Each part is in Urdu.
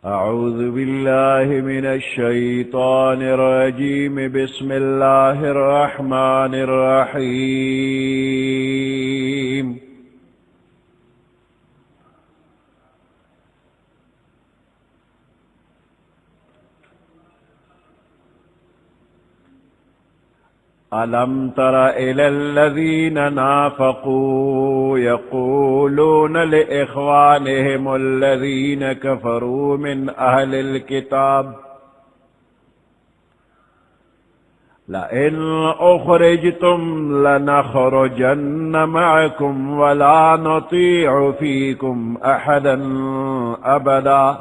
أعوذ بالله من الشيطان الرجيم بسم الله الرحمن الرحيم ألم تر إلى الذين نافقوا يقولون لإخوانهم الذين كفروا من أهل الكتاب لئن أخرجتم لنخرجن معكم ولا نطيع فيكم أحدا أبدا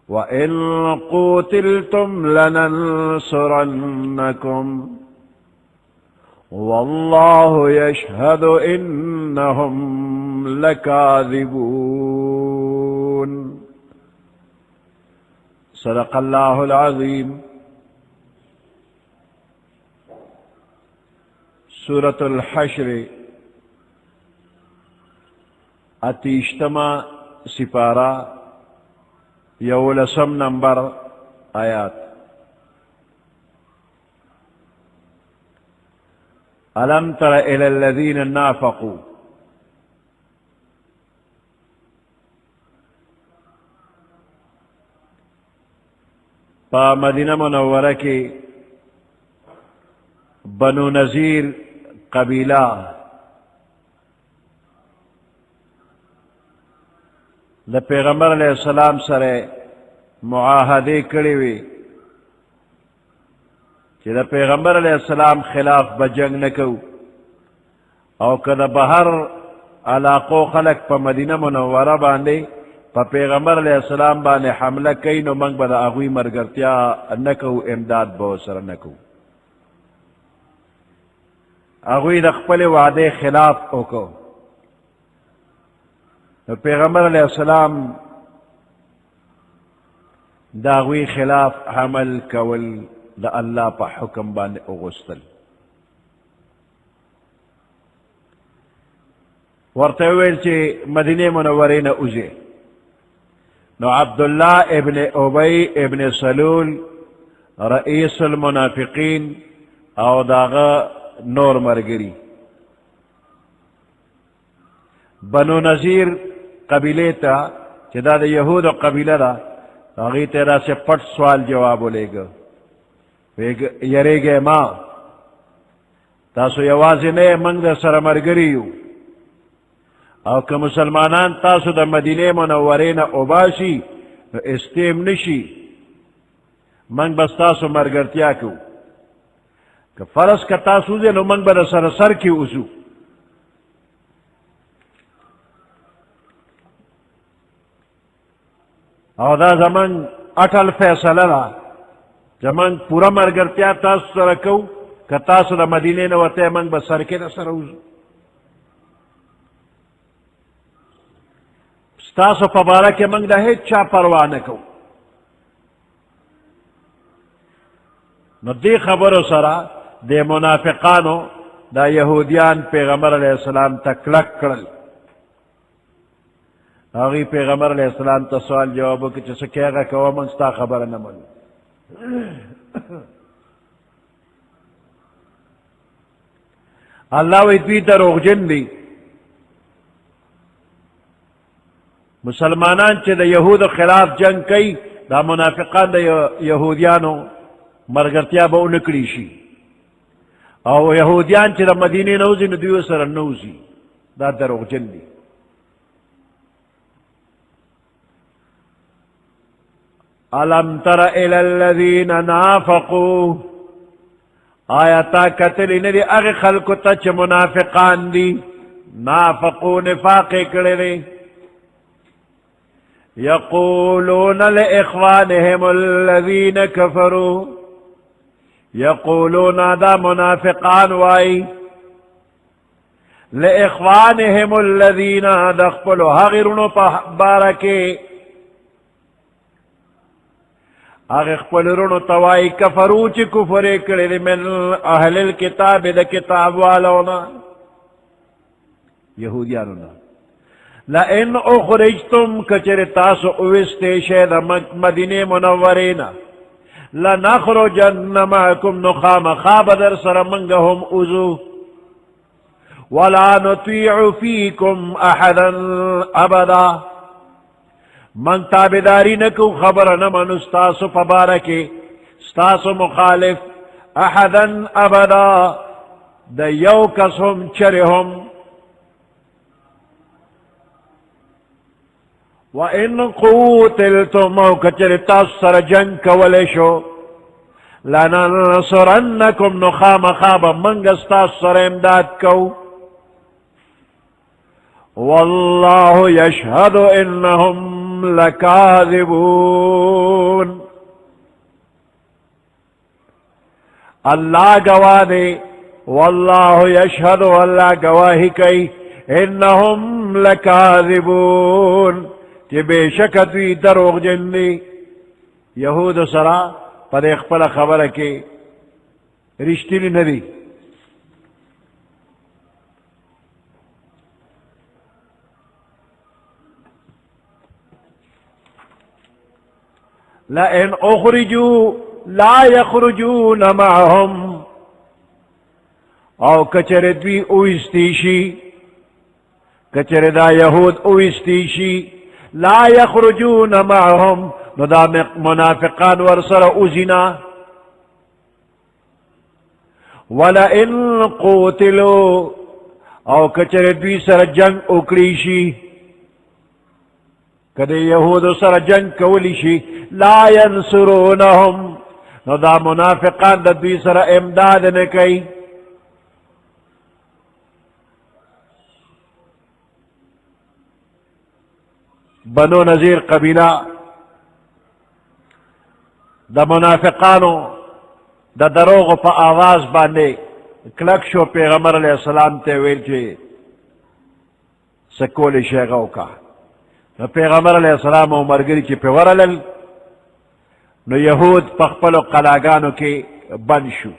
وَإِن قُوتِلْتُمْ لَنَنصُرَنَّكُمْ وَاللَّهُ يَشْهَدُ إِنَّهُمْ لَكَاذِبُونَ صدق اللہ العظیم۔ سورة الحشر اتیشتما سپارہ یولسم نمبر آیات۔ ألم تر إلى الذين نافقوا، پا مدینہ منورہ کی بنو نذیر قبیلہ دا پیغمبر علیہ السلام سرے معاہدے کڑی وی کہ دا پیغمبر علیہ السلام خلاف بجنگ نکو او کدا بہر علاقو خلق پا مدینہ منورہ باندے پا پیغمبر علیہ السلام باندے حملہ کئی نو منگ بدا اغوی مرگرتیا نکو، امداد بوسر نکو، اغوی دا خپل وعدے خلاف اوکو۔ پیغمبر علیہ السلام داغوی خلاف عمل کول دا اللہ پا حکم باندے اغسطل ورطویل چی مدینہ منورین اوزے نو عبداللہ ابن عبی ابن سلول رئیس المنافقین او داغا نور مرگری بنو نذیر قبیلے تا چدا دا یہود قبیلہ دا آغی تیرا سے پٹ سوال جواب لے گا یرے گے ماں تاسو یوازی نئے منگ دا سرمرگریو او که مسلمانان تاسو دا مدینہ منورین اوباشی نو استیم نشی منگ بس تاسو مرگرتیا کو که فرض کا تاسو دے نو منگ با دا سر کی اوزو او دا زمان اٹل فیصلہ را زمان پورا مرگرتیا تاسو سرکو که تاسو دا مدینہ نوتے منگ با سرکی دا سروزو ستاسو پبارا کے منگ دا ہیچ چا پروانکو نو دی خبرو سرا دے منافقانو دا یہودیان پیغمبر علیہ السلام تکلک کرل آغی پیغمبر علیہ السلام تا سوال جوابو کہ چسا کیا گا کوا من ستا خبر نمال اللہ وی دوی دروغ جن دی مسلمانان چی دا یہود خلاف جنگ کئی دا منافقان دا یہودیانو مرگرتیا با انکڑی شی او یہودیان چی دا مدینی نوزی ندیو سر نوزی دا دروغ جن دی أَلَمْ تَرَ إِلَى الَّذِينَ نَافَقُوا آیتا کتلی ندی اغی خلقو تچ منافقان دی نافقو نفاق کرلی یقولون لإخوانهم الذین کفروا یقولون دا منافقان وائی لإخوانهم الذین دخپلو حغرنو پا بارکے آغی خپلرونو توائی کفرو چی کفرے کرے من اہل الكتاب دا کتاب والونا یہودیانونا لئن اخرجتم کچر تاسو اوستے شید مدینہ منورینا لنخرجن معکم نخام خواب در سر منگهم اوزو ولا نطیع فیکم احدا ابدا من تابداری نکو خبر نمن استاسو پبارکی استاسو مخالف احدا ابدا دا یو کسهم چرهم وَإِن قُوتِلْتُمْ او کچر تاثر جنگ کولشو لَنَنْصُرَنَّكُمْ نخام خواب منگس تاثر امداد کو وَاللَّهُ يَشْهَدُ إِنَّهُمْ لَكَاذِبُونَ اللہ گواہ دے واللہ یشہد واللہ گواہی کئی انہم لکاذبون کہ بے شک دوی دروغ جنی یہود سرا پر اخپل خبر کے رشتی ندی لئن اخرجوا لا يخرجون معهم او کچر دوی اوستیشی کچر دا یہود اوستیشی لا یخرجون معهم نو دا منافقان ورسر اوزینا ولئن قوتلو او کچر دوی سر جنگ اکریشی کدے یہود سر جنگ کولیشی لا ینصرونهم نو دا منافقان دا دوی سر امداد نکی بنو نذیر قبیلہ دا منافقانو دا دروغ پا آواز باندے کلک شو پیغمبر علیہ السلام تے ویل چے سکول شیغو کا نو پیغمبر علیہ السلام و مرگری چی پی ورلل نو یہود پخپل و قلاگانو کے بند شو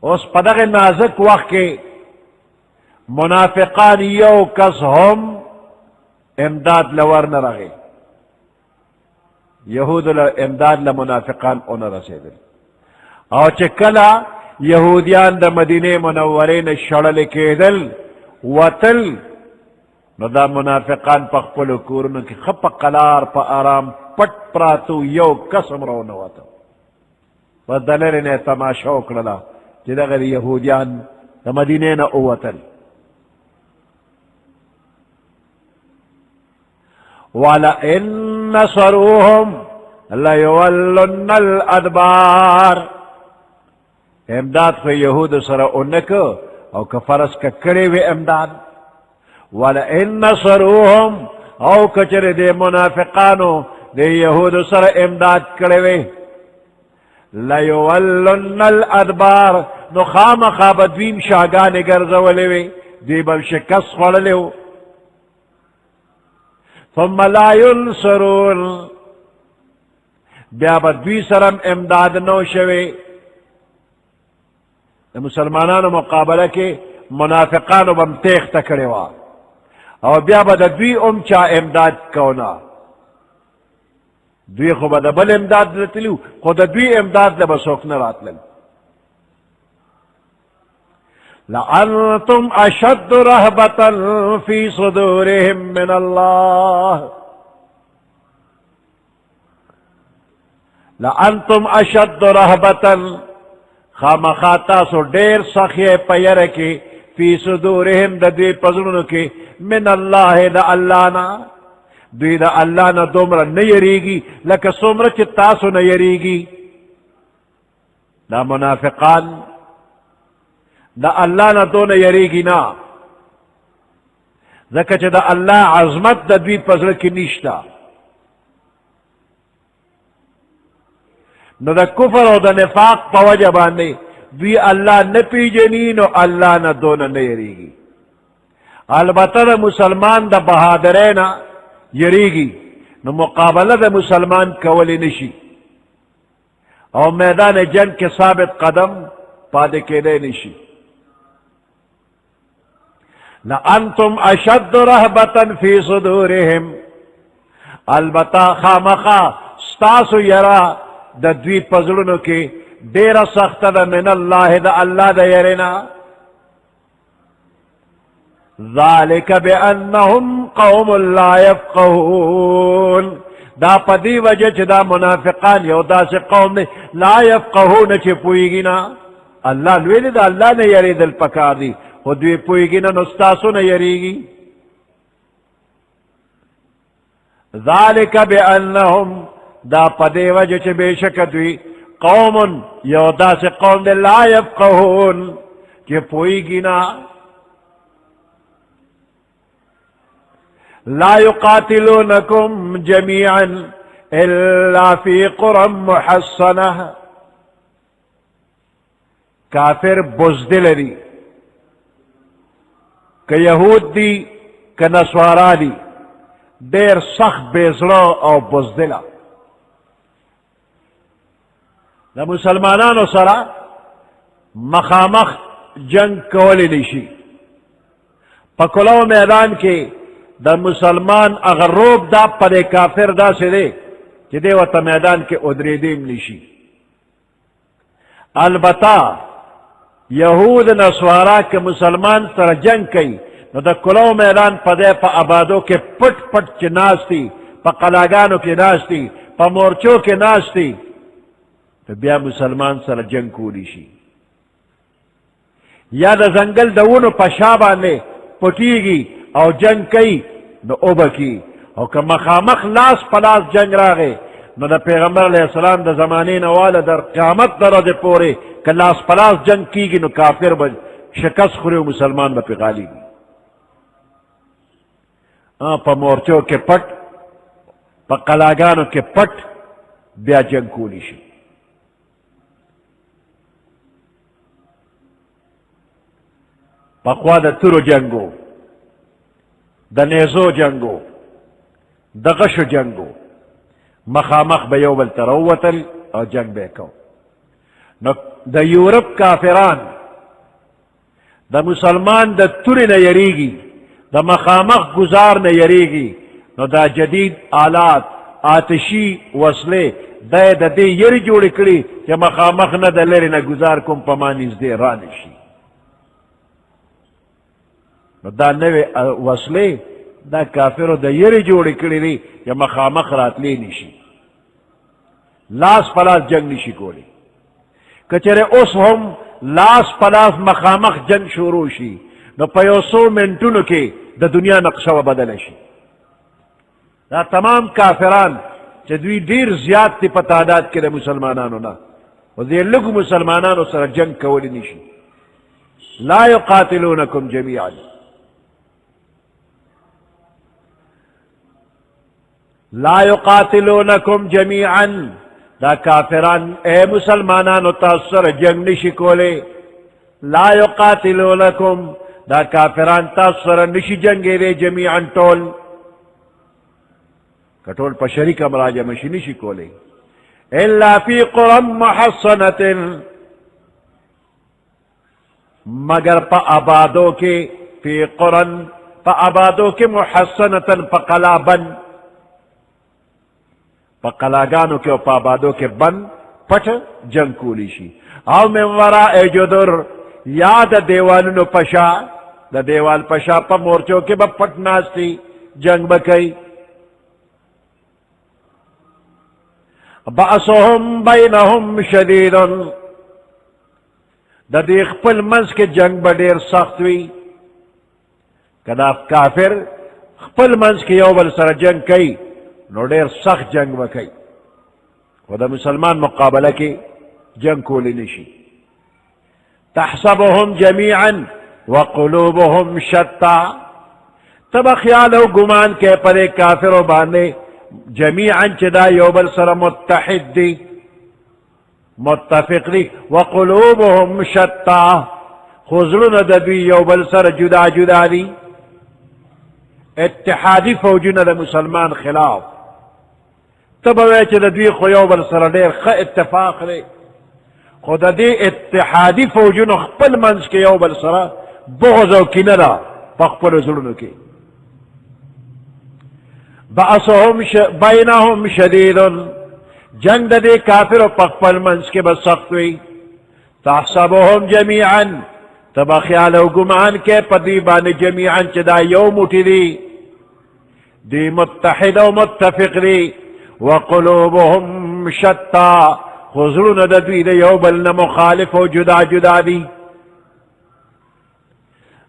اس پدغ نازک وقت کے منافقان یو کس ہم امداد لور نہ رہے یہود امداد لمنافقان اون رسیدل او چکلا یہودیان دا مدینہ منورین شڑل کېدل وتل نو دا منافقان پخپل کورنو کی خپ قلار پا آرام پٹ پراتو یو قسم رو نواتا و دلر نے تماشا کرلا جدا غیر یہودیان دا مدینہ نا اوتل وَلَئِن نَصَرُوهُمْ لَيُوَلُّنَّ الْأَدْبَارِ امداد فی یہود سر انکو او کفرس ککڑے وی امداد وَلَئِن نَصَرُوهُمْ او کچر دے منافقانو دے یہود سر امداد کڑے وی لَيُوَلُّنَّ الْأَدْبَارِ نو خام خوابدویم شاگان گرزولے وی دی بل شکس خوللیو ثم لا ينصرون بیا بدوی سرم امداد نو شوی مسلمانانو مقابلہ کے منافقانو بم تیخ تکڑے وا او بیا بدوی چا امداد کونا دوی خو بل امداد لتلو خود دوی امداد لبسوک نرات لن لأنتم أشد رهبة في صدورهم من الله لأنتم أشد رهبة خامخاتا سو دیر سخی پیرکی فی صدورهم دا دوی پزنونو کی من اللہ دا اللہ نا دوی دا اللہ نا دومرا نیریگی لکا سمرا چی تاسو نیریگی دا منافقان دا اللہ نا دون یریگی نا ذکر چا دا اللہ عظمت دا دوی پزر کی نشتا نو دا کفر و دا نفاق پا وجہ باندے دوی اللہ نپی جنین و اللہ نا دون نیریگی البتہ دا مسلمان دا بہادرینا یریگی نو مقابلہ دا مسلمان کولی نشی او میدان جنگ کے ثابت قدم پادے کے دے نشی لأنتم اشد رهبة فی صدورهم، البتا خامخا ستاسو یرا دا دوی پزلونو کی دیر سخت دا من اللہ دا اللہ دا یرنا. ذالک بأنهم قوم لا يفقهون، دا پدی وجہ چھ دا منافقان یو دا سے قوم نے لا یفقهون چھ پوئیگی نا. اللہ لویلی دا اللہ نے یری دل پکار دی، خود دوی پوئیگی نا نستاسو نے یریگی. ذالک بأنهم دا پدی وجہ چھ بے شک دوی قوم یو دا سے قوم دے لا یفقهون چھ پوئیگی نا. لا يقاتلونكم جميعا الا في قرى محصنة، کافر بزدل دی کہ یہود دی کہ نسوارا دی، دیر سخت بیزرو او بزدلا. دا مسلمانانو سرا مخامخ جنگ کولی نشی. پکلو میدان کے دا مسلمان اگر روب دا پدے کافر دا سے دے کہ دے وطا میدان کے ادریدیم نشی. البتہ یہود نسوارا کے مسلمان سر جنگ کئی نو دا کلو میدان پدے پا آبادوں کے پٹ پٹ چی ناستی، پا قلاگانوں کے ناستی، پا مورچوں کے ناستی، تو بیا مسلمان سر جنگ کولی شی. یا دا زنگل دونو پشابانے پٹیگی او جنگ کئی نو اوبکی، او که مخامخ لاس پلاس جنگ راگے نو دا پیغمبر علیہ السلام دا زمانے نوالا در قیامت در دے پورے که لاس پلاس جنگ کیگی نو کافر با شکست خوری و مسلمان با پی غالی گی. پا مورچوں کے پٹ پا قلاگانوں کے پٹ بیا جنگ کولی شی. پا خوا دا ترو جنگو، دا نیزو جنگو، دا غشو جنگو، مخامخ بیو بالتروتل او جنگ بے کو. نو دا یورپ کافران دا مسلمان دا توری نہ یریگی، دا مخامخ گزار نہ یریگی، نو دا جدید آلات آتشی وصلے دا دے یری جوڑی کری کہ مخامخ نہ دا لری نہ گزار کم پمانیز دے رانشی. دا نوے وصلے دا کافرو دا یری جوڑی کری دی یا مخامخ رات لی نشی، لاس پلاس جنگ نشی کولی. کچرے اس ہم لاس پلاس مخامخ جنگ شروع شی نو پیوسو منٹونو کے دا دنیا نقشہ و بدل شی. دا تمام کافران چدوی دیر زیاد تی پتادات کے دا مسلمانانو نا و دیر لگو مسلمانانو سر جنگ کولی نشی. لا یقاتلونکم جمیعا، لا یقاتلونکم جمیعا، دا کافران اے مسلمانانو تاثر جنگ نشی کولے. لا یقاتلونکم، دا کافران تاثر نشی جنگے دے جمیعا ٹول، کٹول پا شریک مراجع مشی نشی کولے. الا فی قرى محصنت، مگر پا آبادوں کے، فی قرن پا آبادوں کے، محصنتن پا قلا بن، پا قلاگانوں کے پا آبادوں کے بن پٹ جنگ کولی شی. او من وراء جدر، یاد دیوالنو پشا، دا دیوال پشا پا مورچوں کے با پٹ ناستی جنگ بکئی. بأسهم بینهم شدید، دا دی خپل منز کے جنگ با دیر سخت وی. کدا کافر خپل منز کے یو بل سر جنگ کئی نو دیر سخت جنگ بکئی، و دا مسلمان مقابلہ کی جنگ کولی نشی. تحسبهم جمیعا وقلوبهم شتا، تب خیال و گمان کے پرے کافر و باندے جمیعا چدا یوبل سر متحد دی، متفق دی. وقلوبهم شتا، خزرون دبی یوبل سر جدا جدا دی. اتحادی فوجون دا مسلمان خلاف، تب ویچ دا دوی خو یوبل سر دیر خ اتفاق دی. خود دی اتحادی فوجون خپل منز کے یوبل سر بغض و کنہ دا پخپل زلنو کی بأسهم بینہم شدید جنگ دے کافر و پخپل منس کے بس سخت ہوئی تحسبهم جمیعا تبا خیال و گمان کے پدی بان جمیعا چدا یوم اٹھی دی متحد و متفق دی وقلوبهم شتا خضرون دوی دی یوبلن مخالف و جدا جدا دی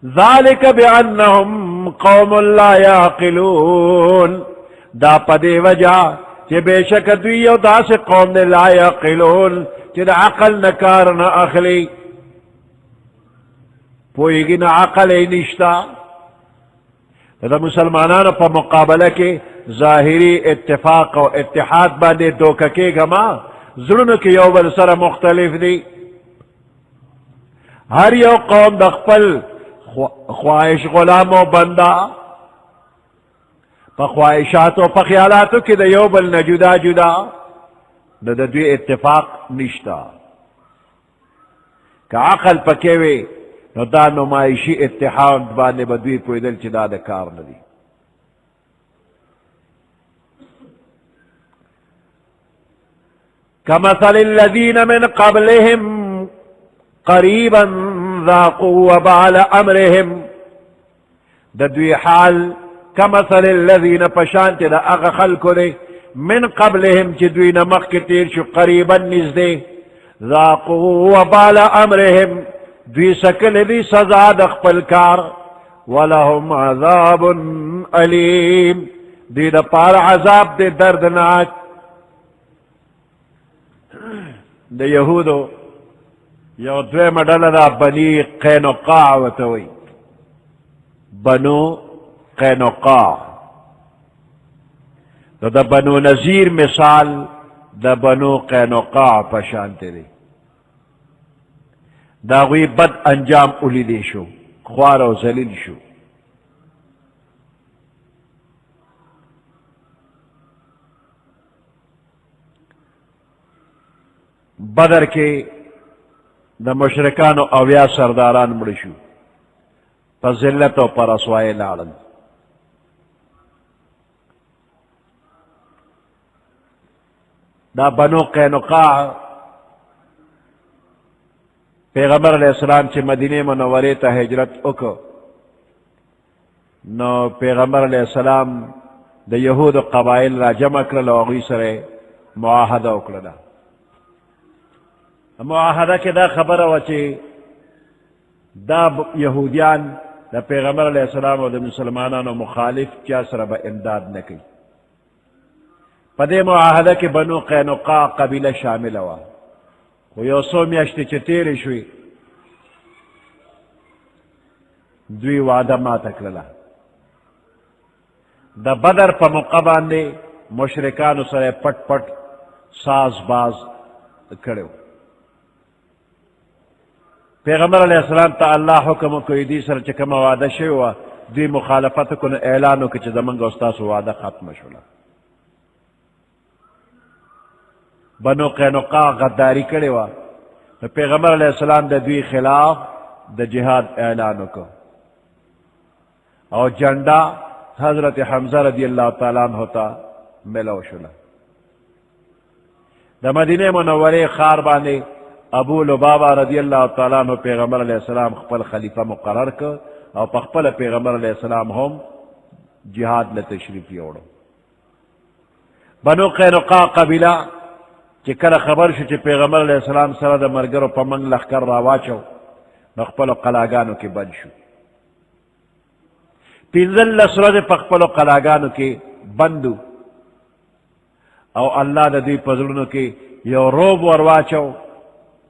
ذالک بانہم قوم لا یعقلون دا پدی وجہ چی بے شک دوی یو دا سے قوم دی لا یعقلون چی دا عقل نکار نا اخلی پوئیگی نا عقل نشتا دا مسلمانانو پا مقابلہ کے ظاہری اتفاق و اتحاد باندے دوککے گما ظلم کی یو بل سر مختلف دی ہر یو قوم دخپل خواہش غلام و بندہ پا خواہشات و پا خیالاتو کی دا یو بل نجدا جدا دا دوی اتفاق نشتا کہ عقل پکیوے نو دا نمائشی اتحاد باندے بدوی پویدل چی دا کار ندی كمثل الذين من قبلهم قريبا ذاقوا وبال أمرهم دوی حال كمثل الذين پشانت دا اغا خلقو دے من قبلهم چی دوی نمخ کتیر شو قریبا نزدے ذاقوا وبال أمرهم دوی سکل دی سزا دخپل کار ولهم عذاب علیم دی دا پار عذاب دی دردناک دا یہودو یو دوی مڈل دا بنی قینقاع وتوی بنو قینقاع دا بنو نذیر مثال دا بنو قینقاع پشانتے دی دا غوی بد انجام اولی دی شو خوار و ذلیل شو بدر کے دا مشرکان و اویا سرداران مڑشو پا ذلت و پا رسوائی لارن دا بنو قینقاع پیغمبر علیہ السلام چی مدینہ منوری تا ہجرت اکو نو پیغمبر علیہ السلام دا یہود و قبائل را جمع کرل و اغوی سر معاہدہ اکرلا معاہدہ کے دا خبر ہوا چی دا یہودیان دا پیغمبر علیہ السلام و دا مسلمانان و مخالف کیا سر با امداد نکی پدے معاہدہ کے بنو قینقاع قبیلہ شامل ہوا وہ یو سو میاشتی چی تیری شوی دوی وعدہ ما تکللا دا بدر پا مقابان دے مشرکانو سر پٹ پٹ ساز باز کرو پیغمبر علیہ السلام تا اللہ حکم کوئی دی سر چکم وعدہ شوی دوی مخالفت کن اعلانو کچھ زمانگا استاس وعدہ ختم شولا بنو قینقاع غداری کرے وا پیغمبر علیہ السلام دا دوی خلاف دا جہاد اعلانو کو اور جنڈا حضرت حمزہ رضی اللہ تعالیٰ عنہ ہوتا ملو شلا دا مدینہ منورے خار بانے ابو لبابہ رضی اللہ تعالیٰ عنہ پیغمبر علیہ السلام خپل خلیفہ مقرر کر اور پخپل پیغمبر علیہ السلام ہم جہاد لتشریف یوڑو بنو قینقاع قبیلہ چی کل خبر شو چی پیغمبر علیہ السلام سر دا مرگر و پمنگ لخکر راواچو نخپل و قلاگانو کی بند شو پینزل لسرد پخپل و قلاگانو کی بندو او اللہ دا دی پزرنو کی یو روب ورواچو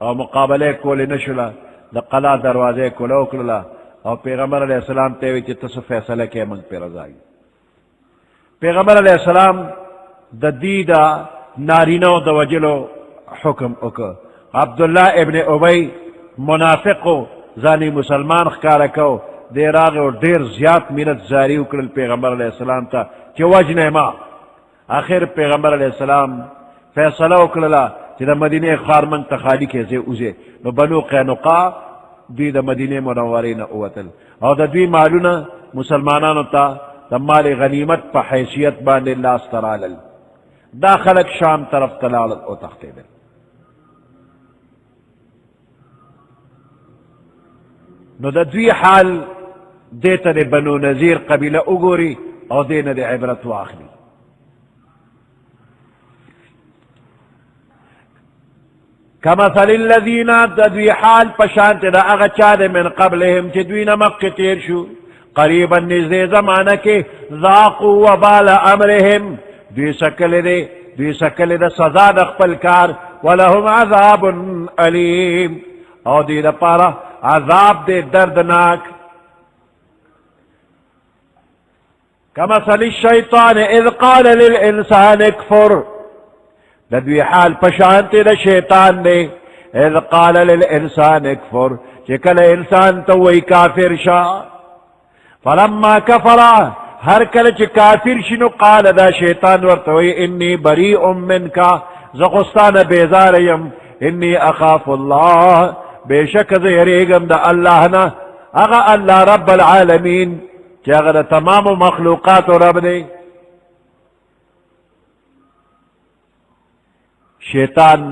او مقابلے کولی نشولا دا قلا دروازے کولو کللا او پیغمبر علیہ السلام تیوی چی تسو فیصلہ کے منگ پی رضائی پیغمبر علیہ السلام دا دی دا نارینو دا وجلو حکم اکا عبداللہ ابن عبی منافقو زانی مسلمان خکارکو دیر آگے و دیر زیاد منت زاری اکرل پیغمبر علیہ السلام تا چی وجن ما آخر پیغمبر علیہ السلام فیصلہ اکرلا چی دا مدینہ خارمنگ تخالی کے زی اوزے نو بنو قینقاع دوی دا مدینه منوره نه اوتل او دا دوی مالونه مسلمانانو تا دا مال غنیمت پا حیثیت باندې لاس ترالل دا خلق شام طرف تلالل او تختیدل نو دا دوی حال دیتا دا بنو نذیر قبیلہ اگوری او دینا دا عبرت واخلی کمثل الذین دا دوی حال پشانت دا اغچاد من قبلهم چی دوی نمک تیر شو قریبا نزدے زمانہ کے ذاقوا وبال امرهم دوی سکل دا سزا دا خپل کار ولهم عذاب علیم او دی دا پارا عذاب دے دردناک کمثل الشیطان اذ قال للانسان اکفر دا دوی حال پشانتی دا شیطان دے اذ قال للانسان اکفر چکل انسان توی کافر شا فلما کفرا ہر کل چی کافر شنو قال دا شیطان ورطوی انی بریء منکا زخستان بیزاریم انی اخاف اللہ بے شک زیریگم دا اللہ نا اغا اللہ رب العالمین چی اغا دا تمام مخلوقات و رب دے شیطان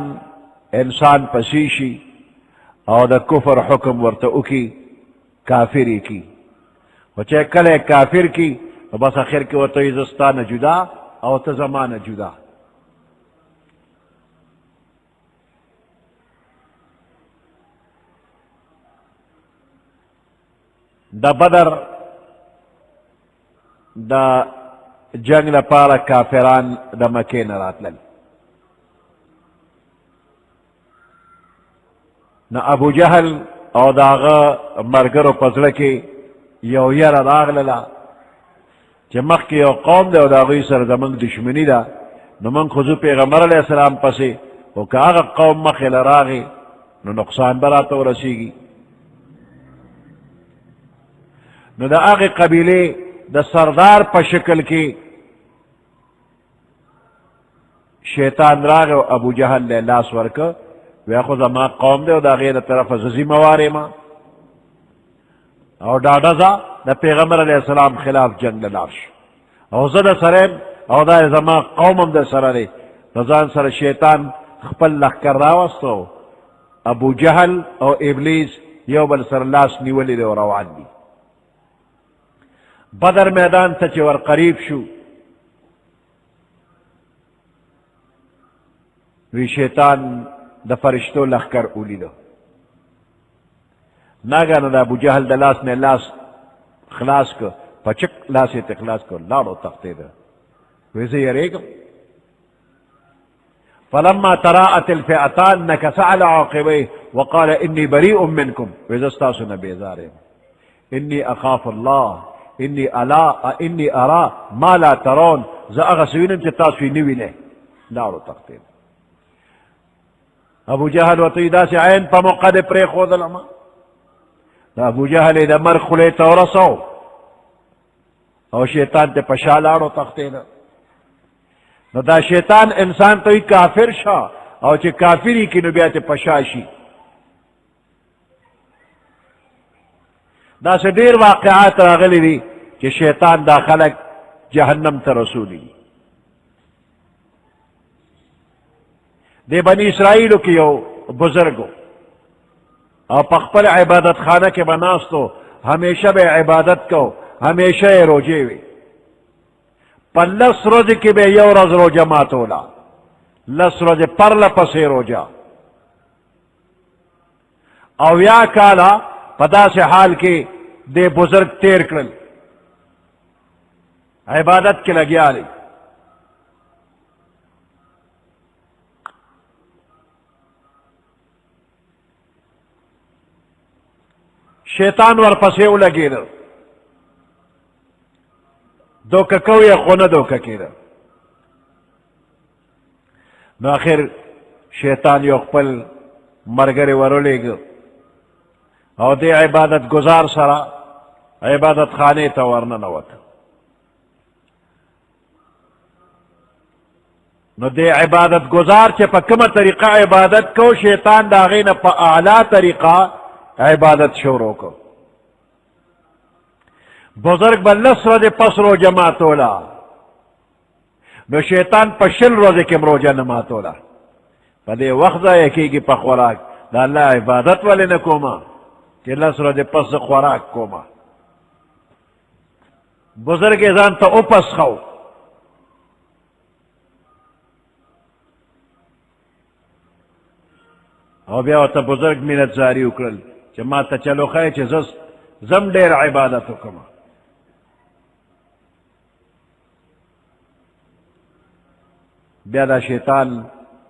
انسان پسیشی او دا کفر حکم ورطا اکی کافری کی و چی کل کافر کی بس آخر کی ورطا ازستان جدا او تزمان جدا دا بدر دا جنگ لپارا کافران دا مکین راتلل نا ابو جہل او داغا مرگرو پزلکی یو یر راغللا چی مخ کی یو قوم دے او داغوی سر زمانگ دشمنی دا نو من خضو پیغمبر علیہ السلام پسی او که آغا قوم مخی لراغی نو نقصان براتو رسیگی نو دا آغی قبیلے دا سردار پا شکل کی شیطان راغ و ابو جہل لے لاس ورکا وی خود ما قوم دے و دا غیر طرف ززی موارے ما او دا دزا دا پیغمبر علیہ السلام خلاف جنگ لارش او زد سرین او دا زما قومم دا سرے رضان سر شیطان خپل لخ کر راوستو ابو جہل او ابلیس you bill sir loss newly دے و روان دی بدر میدان تا چور قریب شو وی شیطان دا فرشتو لخ کر اولی دو ناگانا دا ابو جہل دا لاس نے لاس خلاص کو پچک لاسی تخلاص کو لارو تختے دا ویسے یہ ریگم فلما تراءت الفئتان نکس على عاقبيه وقال انی بریء منکم ویسے استاسو نبیزارے انی اخاف اللہ انی ارا ما لا ترون زا اغسوینم چی تاسوی نوینے لارو تختے دا ابو جہل و طیدہ سے عین پا موقع دے پرے خود لما دا ابو جہل دا مر خلے تورسو او شیطان تے پشالارو تختے دا نو دا شیطان انسان توی کافر شا او چی کافری کی نبیات پشاشی دا سے دیر واقعات راغلی دی کہ شیطان دا خلق جہنم تا رسولی دے بنی اسرائیلو کی یو بزرگو اور پخپل عبادت خانہ کے بناستو ہمیشہ بے عبادت کو ہمیشہ روجے وے پر لس روز کی بے یو رز روجہ ماتولا لس روز پر لپسے روجہ او یا کالا پدا سے حال کے دے بزرگ تیر کرل عبادت کے لگیا لی شیطان ور پسے لگے در دو ککو یا خونہ دو ککی در نو آخر شیطان یو خپل مرگر ورو لے گا او دے عبادت گزار سرا عبادت خانے تا ورنہ نوت نو دے عبادت گزار چے پا کم طریقہ عبادت کو شیطان داغین پا اعلیٰ طریقہ عبادت شروع کو بزرگ بلس روزے پس رو جماعتولا نو شیطان پشل روزے کم روجہ نماتولا پدے وقت یکی کی پا خوراک دا اللہ عبادت والے نکوما کہ لس روزے پس خوراک کوما بزرگ ازان تا اپس خو او بیا تا بزرگ منت زاری اکرل چه ما تا چلو خواهی چه زم دیر عبادتو کما بیا دا شیطان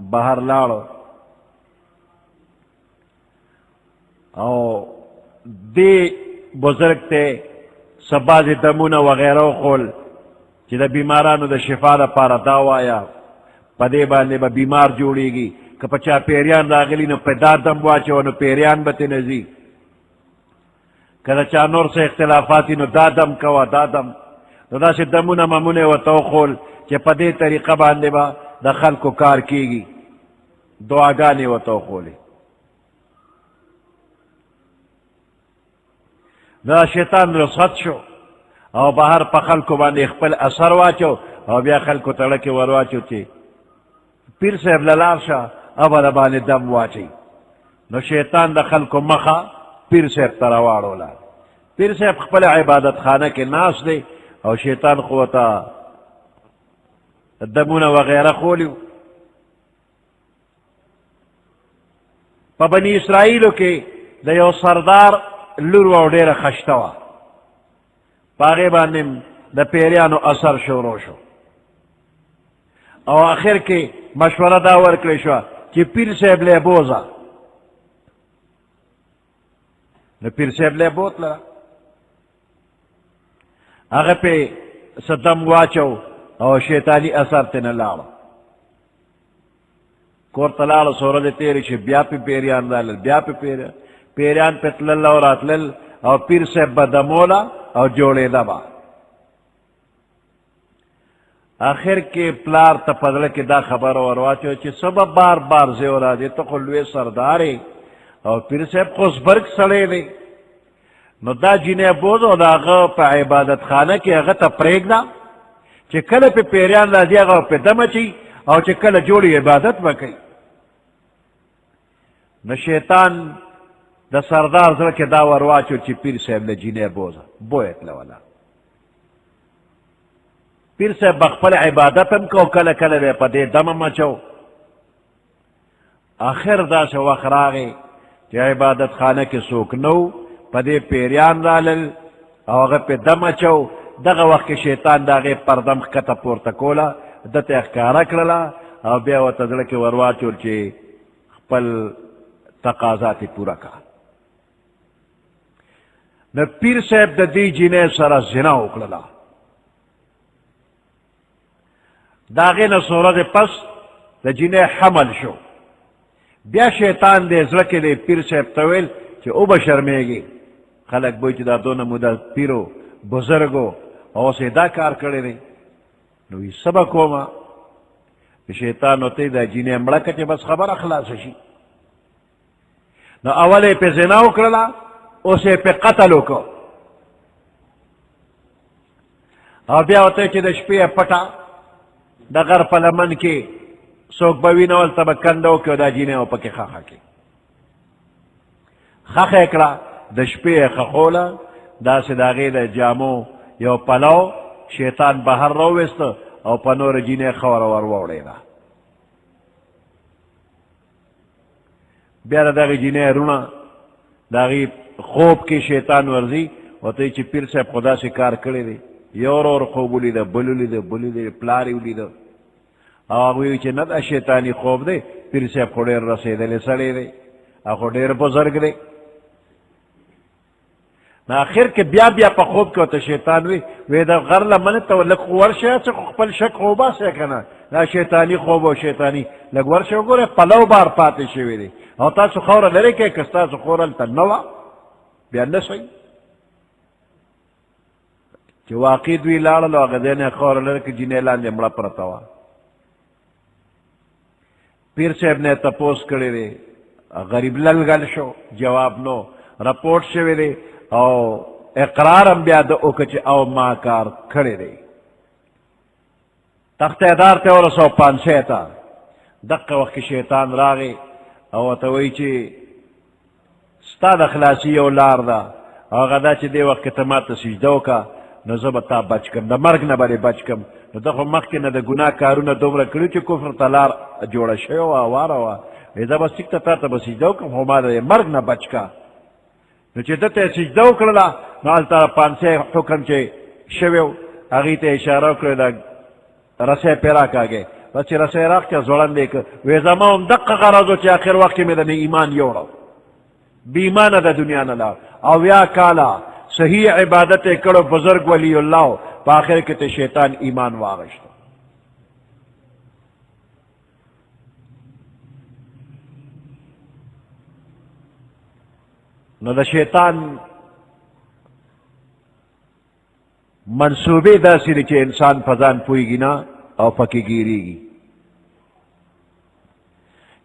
بہر لارو او دی بزرگ تے سباز دمون وغیرہ خول چی دا بیمارانو دا شفا دا پارا داوایا پدے باندے با بیمار جوڑی گی کہ پچا پیریان راغلی نو پیدا دم واچو نو پیریان بتے نزی کہ چا نور سے اختلافاتی نو دا دم کوا دا دم نو دا سے دمون ممونے و تو خول چی پدے طریقہ باندے با دا خلق کو کار کی گی دعاگانے و تو خولی دا شیطان رسخت شو او باہر پا خلق کو باندے اخپل اثر واچو او بیا خلق کو تڑکی ورواچو چی پیر صاحب للار شا اب ربانی دم واچی نو شیطان دا خلق کو مخا پیر صاحب تروارو لا پیر صاحب خپل عبادت خانہ کے ناس دے او شیطان قوتا دمون وغیرہ خولیو پا بنی اسرائیلو کے دا یو سردار لور و دیر خشتوا پاگے باندیم دا پیریانو اثر شروع شو او آخر کے مشورہ داور کرشوا چی پیر صاحب لے بوزا نو پیر صاحب لے بوت لرا اگر پہ صدم واچو او شیطانی اثر تین لارا کور تلال سورد تیری چی بیا پی پیریان دالل بیا پی پیریان پی تلل اور اتلل او پیر صاحب بدمولا او جوڑے دبا آخر کے پلار تپدل کے دا خبر ورواچو چی سبب بار بار زیورا دے تو خلوے سردارے او پیر صاحب خوصبرگ سڑے دے نو دا جنہیں بوزو دا اغا پا عبادت خانہ کی اغا تا پریگ دا چی کل پی پیریان دا دی اغا پی دم چی او چی کل جوڑی عبادت بکی نو شیطان دا سردار زر کے دا ورواچو چی پیر صاحب لے جنہیں بوزا بویت لولا پیر سے بخپل عبادتم کو کل کل دے پا دے دم مچو آخر دا سے وخراغی کہ عبادت خانہ کی سوک نو پا دے پیریان رالل او اگر پہ دم مچو دغا وقت کے شیطان دا غی پردم کتا پورتا کولا دت اخکارا کرلا او بیا و تدلک ورواچور چی خپل تقاضاتی پورا کا نو پیر صاحب دا دی جینے سر زنا اکڑلا داغی نصورت پس دا جنہیں حمل شو بیا شیطان دے زلکی دے پیر صاحب طویل چی او بشرمے گی خلق بوئی چی دا دون مدہ پیرو بزرگو او سے دا کار کرے دے نوی سبکو ما شیطان ہوتے دا جنہیں مڑکا چی بس خبر اخلاص شی نو اولے پہ زناو کرلا اسے پہ قتلو کو او بیا ہوتے چی دا شپی پٹا دا غر پلمن کی سوک بوین اول تب کندو کیو دا جینے او پکی خاخا کی خاخ اکڑا دا شپی خخولا دا صداغی دا جامو یو پلو شیطان بہر رویست او پنور جینے خور وروڑے دا بیار داغی جینے رونا داغی خوب کی شیطان ورزی و تی چی پیر صاحب خدا سے کار کرے دی یور اور خوبو لی دا بلو لی دا بلو لی دا پلاریو لی دا آگوی چی ند شیطانی خوب دے پیر صاحب خوڑیر رسیدے لے سڑے دے خوڑیر بزرگ دے نا آخر کے بیا بیا پا خوب کیو تا شیطان وی دا غر لمنتا لگ ورشا چا خپل شک خوبا سے کنا نا شیطانی خوب و شیطانی لگ ورشا گو رے پلو بار پاتے شوی دے او تا سو خورا لرے کے کستا سو خورا لتا نوا بیا نسوئی چی واقعی دوی لارلو اگر دینے خورا لرے کے جنہیں لانجے مڑا پرتاوا پیر صاحب نے تپوس کرے دے غریب للگل شو جواب نو رپورٹ شوی دے او اقرار ام بیا دا اوکچ او ما کار کھڑے دے تختہ دار تے اور سو پانسے تا دقا وقت شیطان راغے او توئی چی ستا دا خلاصی او لار دا او غدا چی دے وقت تمات سجدو کا نظبتا بچ کم دا مرگ نبالی بچ کم نو دخو مخی نا دا گناہ کارون دومرا کری چی کفر تلار جوڑا شیو آوارا وا ایزا بس سکتا تا تا بس سجدو کم ہما دا مرگ نا بچ کا نو چی تا سجدو کرلا نو آلتا پانسے حکم چی شویو اغیت اشارہ کرلا رسے پیرا کاگے بس رسے راک چا زولن دیکھ ویزا ما ام دقا غرازو چی آخر وقت میں دا ایمان یوڑا بیمان دا دنیا نلا او یا کالا صحیح عبادت کرو بزرگ ولی اللہ پاخر کتے شیطان ایمان واغشتا نو دا شیطان منصوبے دا سلی چے انسان فضان پوئی گی نا او پکی گیری گی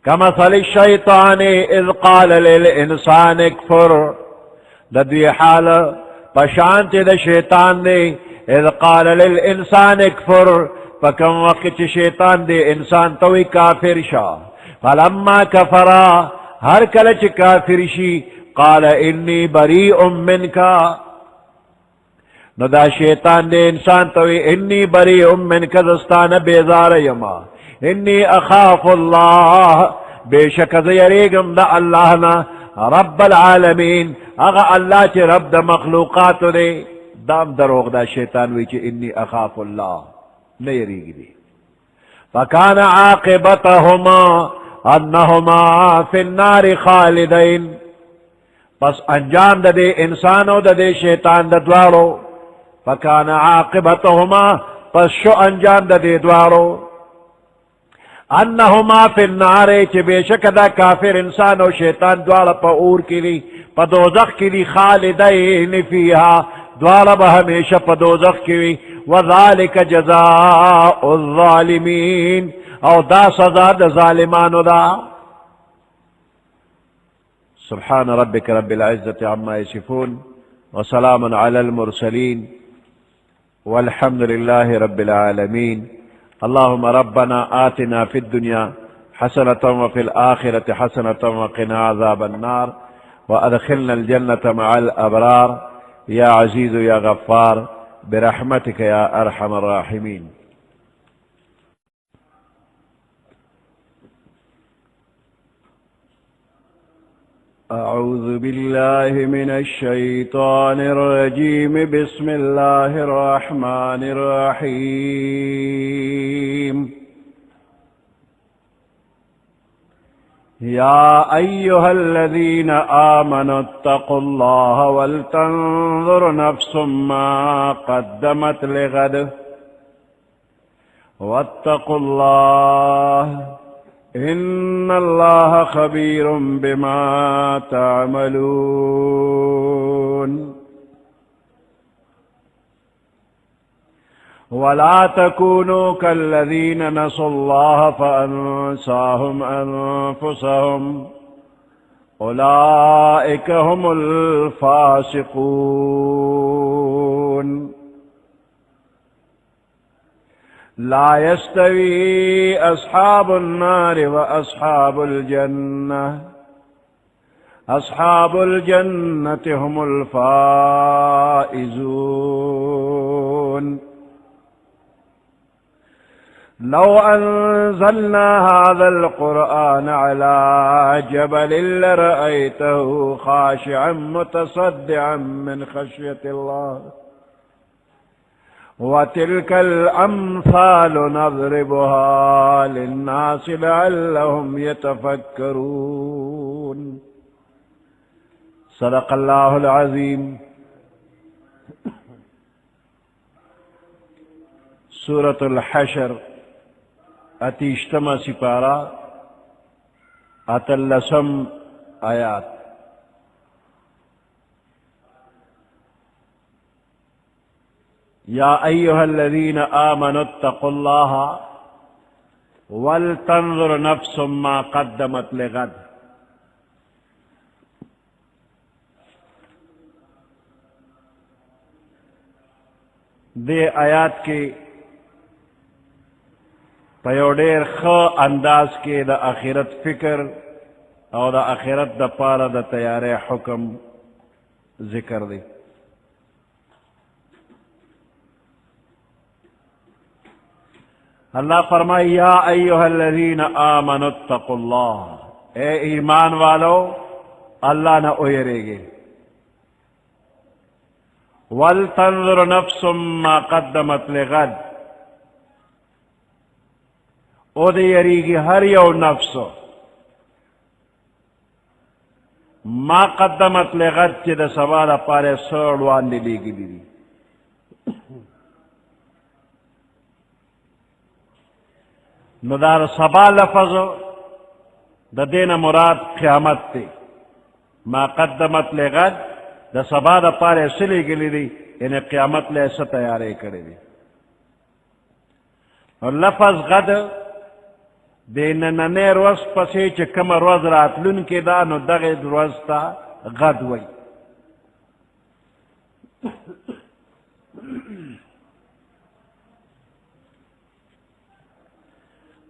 کمثل الشیطان اذ قال للانسان اکفر دا دوی حال پشانت دا شیطان دے اذ قال للانسان اکفر فکم وقت شیطان دے انسان توی کافر شا فلما کفرا ہر کلچ کافر شی قال انی بریء منکا نو دا شیطان دے انسان توی انی بریء منکا دستان بیزار یما انی اخاف اللہ بے شک زیریگم دا اللہ نا رب العالمین اغا اللہ چی رب دا مخلوقات دے دام دروغ دا شیطان وی چی انی اخاف اللہ نیریگ دی فکان عاقبتہما انہما فی النار خالدین پس انجام دا دے انسانو دا دے شیطان دا دوارو فکان عاقبتہما پس شو انجام دا دے دوارو انہما فی النار چی بے شک دا کافر انسان و شیطان دوارا پا اور کلی پا دوزخ کلی خالدین فیہا دوارا با ہمیشہ پا دوزخ کلی وذالک جزاء الظالمین او دا سزا دا ظالمانو دا سبحان ربک رب العزت عما یصفون وسلام علی المرسلین والحمد للہ رب العالمین اللهم ربنا آتنا في الدنيا حسنة وفي الآخرة حسنة وقنا عذاب النار وأدخلنا الجنة مع الأبرار يا عزيز يا غفار برحمتك يا أرحم الراحمين أعوذ بالله من الشيطان الرجيم بسم الله الرحمن الرحيم يا أيها الذين آمنوا اتقوا الله ولتنظر نفس ما قدمت لغد واتقوا الله إن الله خبير بما تعملون ولا تكونوا كالذين نسوا الله فأنساهم أنفسهم أولئك هم الفاسقون لا يستوي أصحاب النار وأصحاب الجنة أصحاب الجنة هم الفائزون لو أنزلنا هذا القرآن على جبل لرأيته خاشعا متصدعا من خشية الله وتلك الأمثال نضربها للناس لعلهم يتفكرون صدق الله العظيم سورة الحشر اتیشتما سپارہ اتلسم آیات یا ایہا الذین آمنوا اتقوا اللہ ولتنظر نفس ما قدمت لغد دے آیات کی پیو ډیر خو انداز کې د آخرت فکر او د آخرت د پاره د تیارې حکم ذکر دی. اللہ فرمائی یا ایہا الذین آمنوا اتقوا اللہ، اے ایمان والو اللہ نہ اویرے گے. ولتنظر نفس ما قدمت لغد، او دے یریگی ہر یو نفس ما قدمت لغد چی دا سبا دا پارے سوڑوان دی لیگی دی. نو دار سبا لفظ دا دین مراد قیامت تے. ما قدمت لغد دا سبا دا پارے سلی گلی دی، یعنی قیامت لے ایسا تیارے کرے دی. اور لفظ غد دے نننے روز پسے چے کم روز راتلن کے دا نو دغی روز تا غد وی.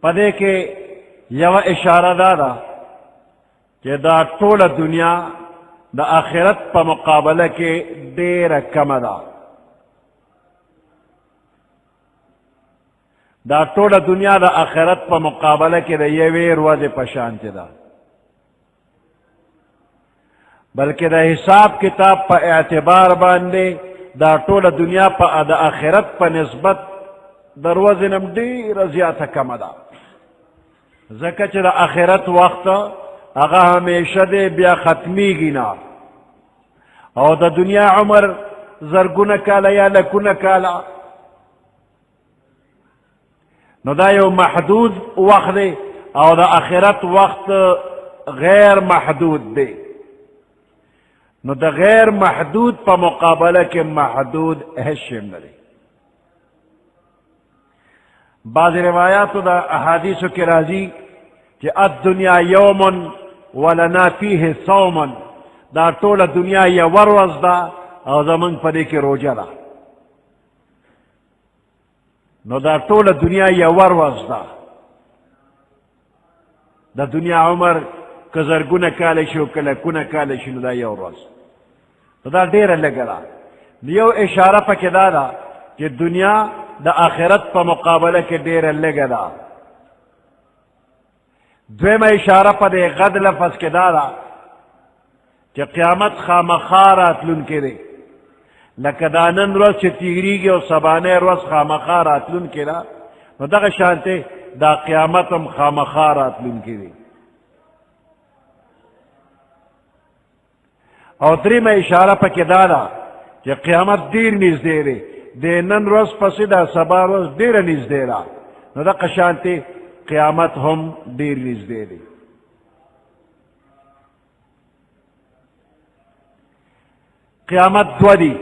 پدے کے یو اشارہ دادا کہ دا طول دنیا دا آخرت پا مقابلہ کے دیر کم دا. دا طول دنیا دا آخرت پا مقابلہ کے دا یوی روز پشانت دا، بلکہ دا حساب کتاب پا اعتبار باندے دا طول دنیا پا دا آخرت پا نسبت دا روز نم دیر زیادہ کم دا. زکا چھ دا آخرت وقت اگا ہمیشہ دے بیا ختمی گینا، او دا دنیا عمر زرگن کالا یا لکن کالا، نو دا یو محدود وقت دے، او دا آخرت وقت غیر محدود دے. نو دا غیر محدود پا مقابلہ کے محدود احشم دے. بعض روایات دا احادیث کے راضی کہ الدنیا یوم ولنا فیہ صوم، دا طول دنیا یا وروز دا او زمن پدے کے روجہ دا. نو دا طول دنیا یا وروز دا، دا دنیا عمر کزرگون کالشو کلکون کالشو نو دا you rows. Know the there لگلا. You اشارہ پا کدا دا کہ دنیا دا آخرت پا مقابلہ کے دیر لگلا. دویم اشارہ پا دے غد لفظ کے دارا کہ قیامت خامخارات لن کے دے، لکدانن روز چھ تیری گے اور سبانے روز خامخارات لن کے دا، نو دا شانتے دا قیامتم خامخارات لن کے دے. اور دریم اشارہ پا کے دارا کہ قیامت دیر نیز دے رے، دے نن روز پسی دا سبا روز دیر نیز دے را، نو دا قشانتے قیامت ہم دیر نیز دے رے. قیامت دو دی،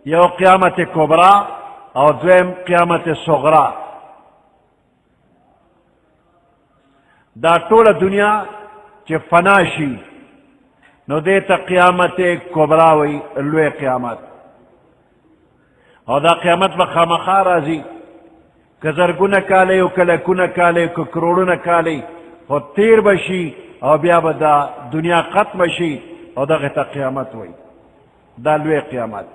یو قیامت کبرا اور دویم قیامت صغرا. دا طول دنیا چے فناشی نو دیتا قیامت کبرا وی لوے قیامت. اور دا قیامت بخامخا رازی کزرگون کالے و کلکون کالے و کروڑون کالے خود تیر بشی او بیا با دا دنیا ختم بشی او دا غیتا قیامت وی دا لوے قیامت.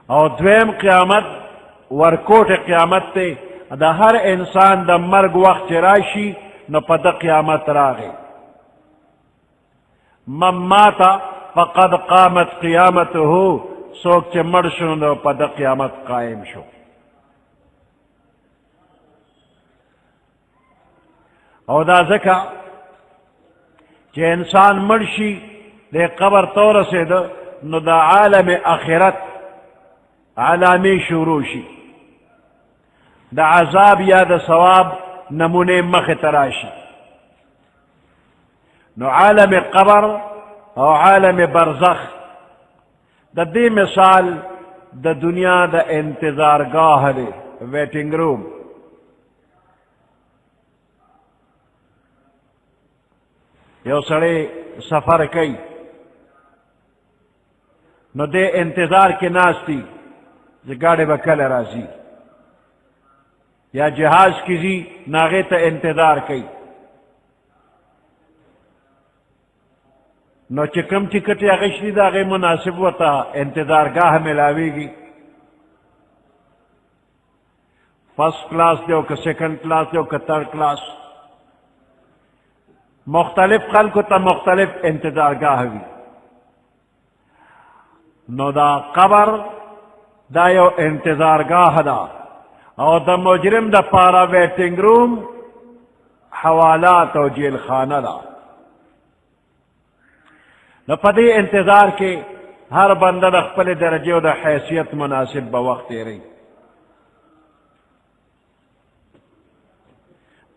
او دویم قیامت ورکوٹ قیامت تے دا ہر انسان دا مرگ وقت راشی نو پا دا قیامت راغے. من ماتا فقد قامت قیامت ہو، سوک چے مرشن نو پا دا قیامت قائم شو. او دا ذکا چے انسان مرشی دے قبر طور سے دا نو دا عالم آخرت علامی شروع شی، دا عذاب یا دا ثواب نمونے مخ تراشی. نو عالم قبر او عالم برزخ دا دی مثال دا دنیا دا انتظار گاہ دے، ویٹنگ روم. یو سڑے سفر کئی نو دے انتظار کے ناستی جی گاڑی با کل رازی یا جہاز کی زی ناغے تا انتظار کی نو چکم ٹکٹ یا غشری دا غی مناسب وطا انتظار گاہ ملاوی گی فرسٹ کلاس دیو کہ سیکنڈ کلاس دیو کہ تھرڈ کلاس مختلف خلق تا مختلف انتظار گاہ بھی نو دا قبر دا یو انتظار گاہ دا او دا مجرم دا پارا ویٹنگ روم حوالات و جیل خانہ دا نو پدی انتظار کے ہر بندہ دا خپل درجے و دا حیثیت مناسب با وقت رہی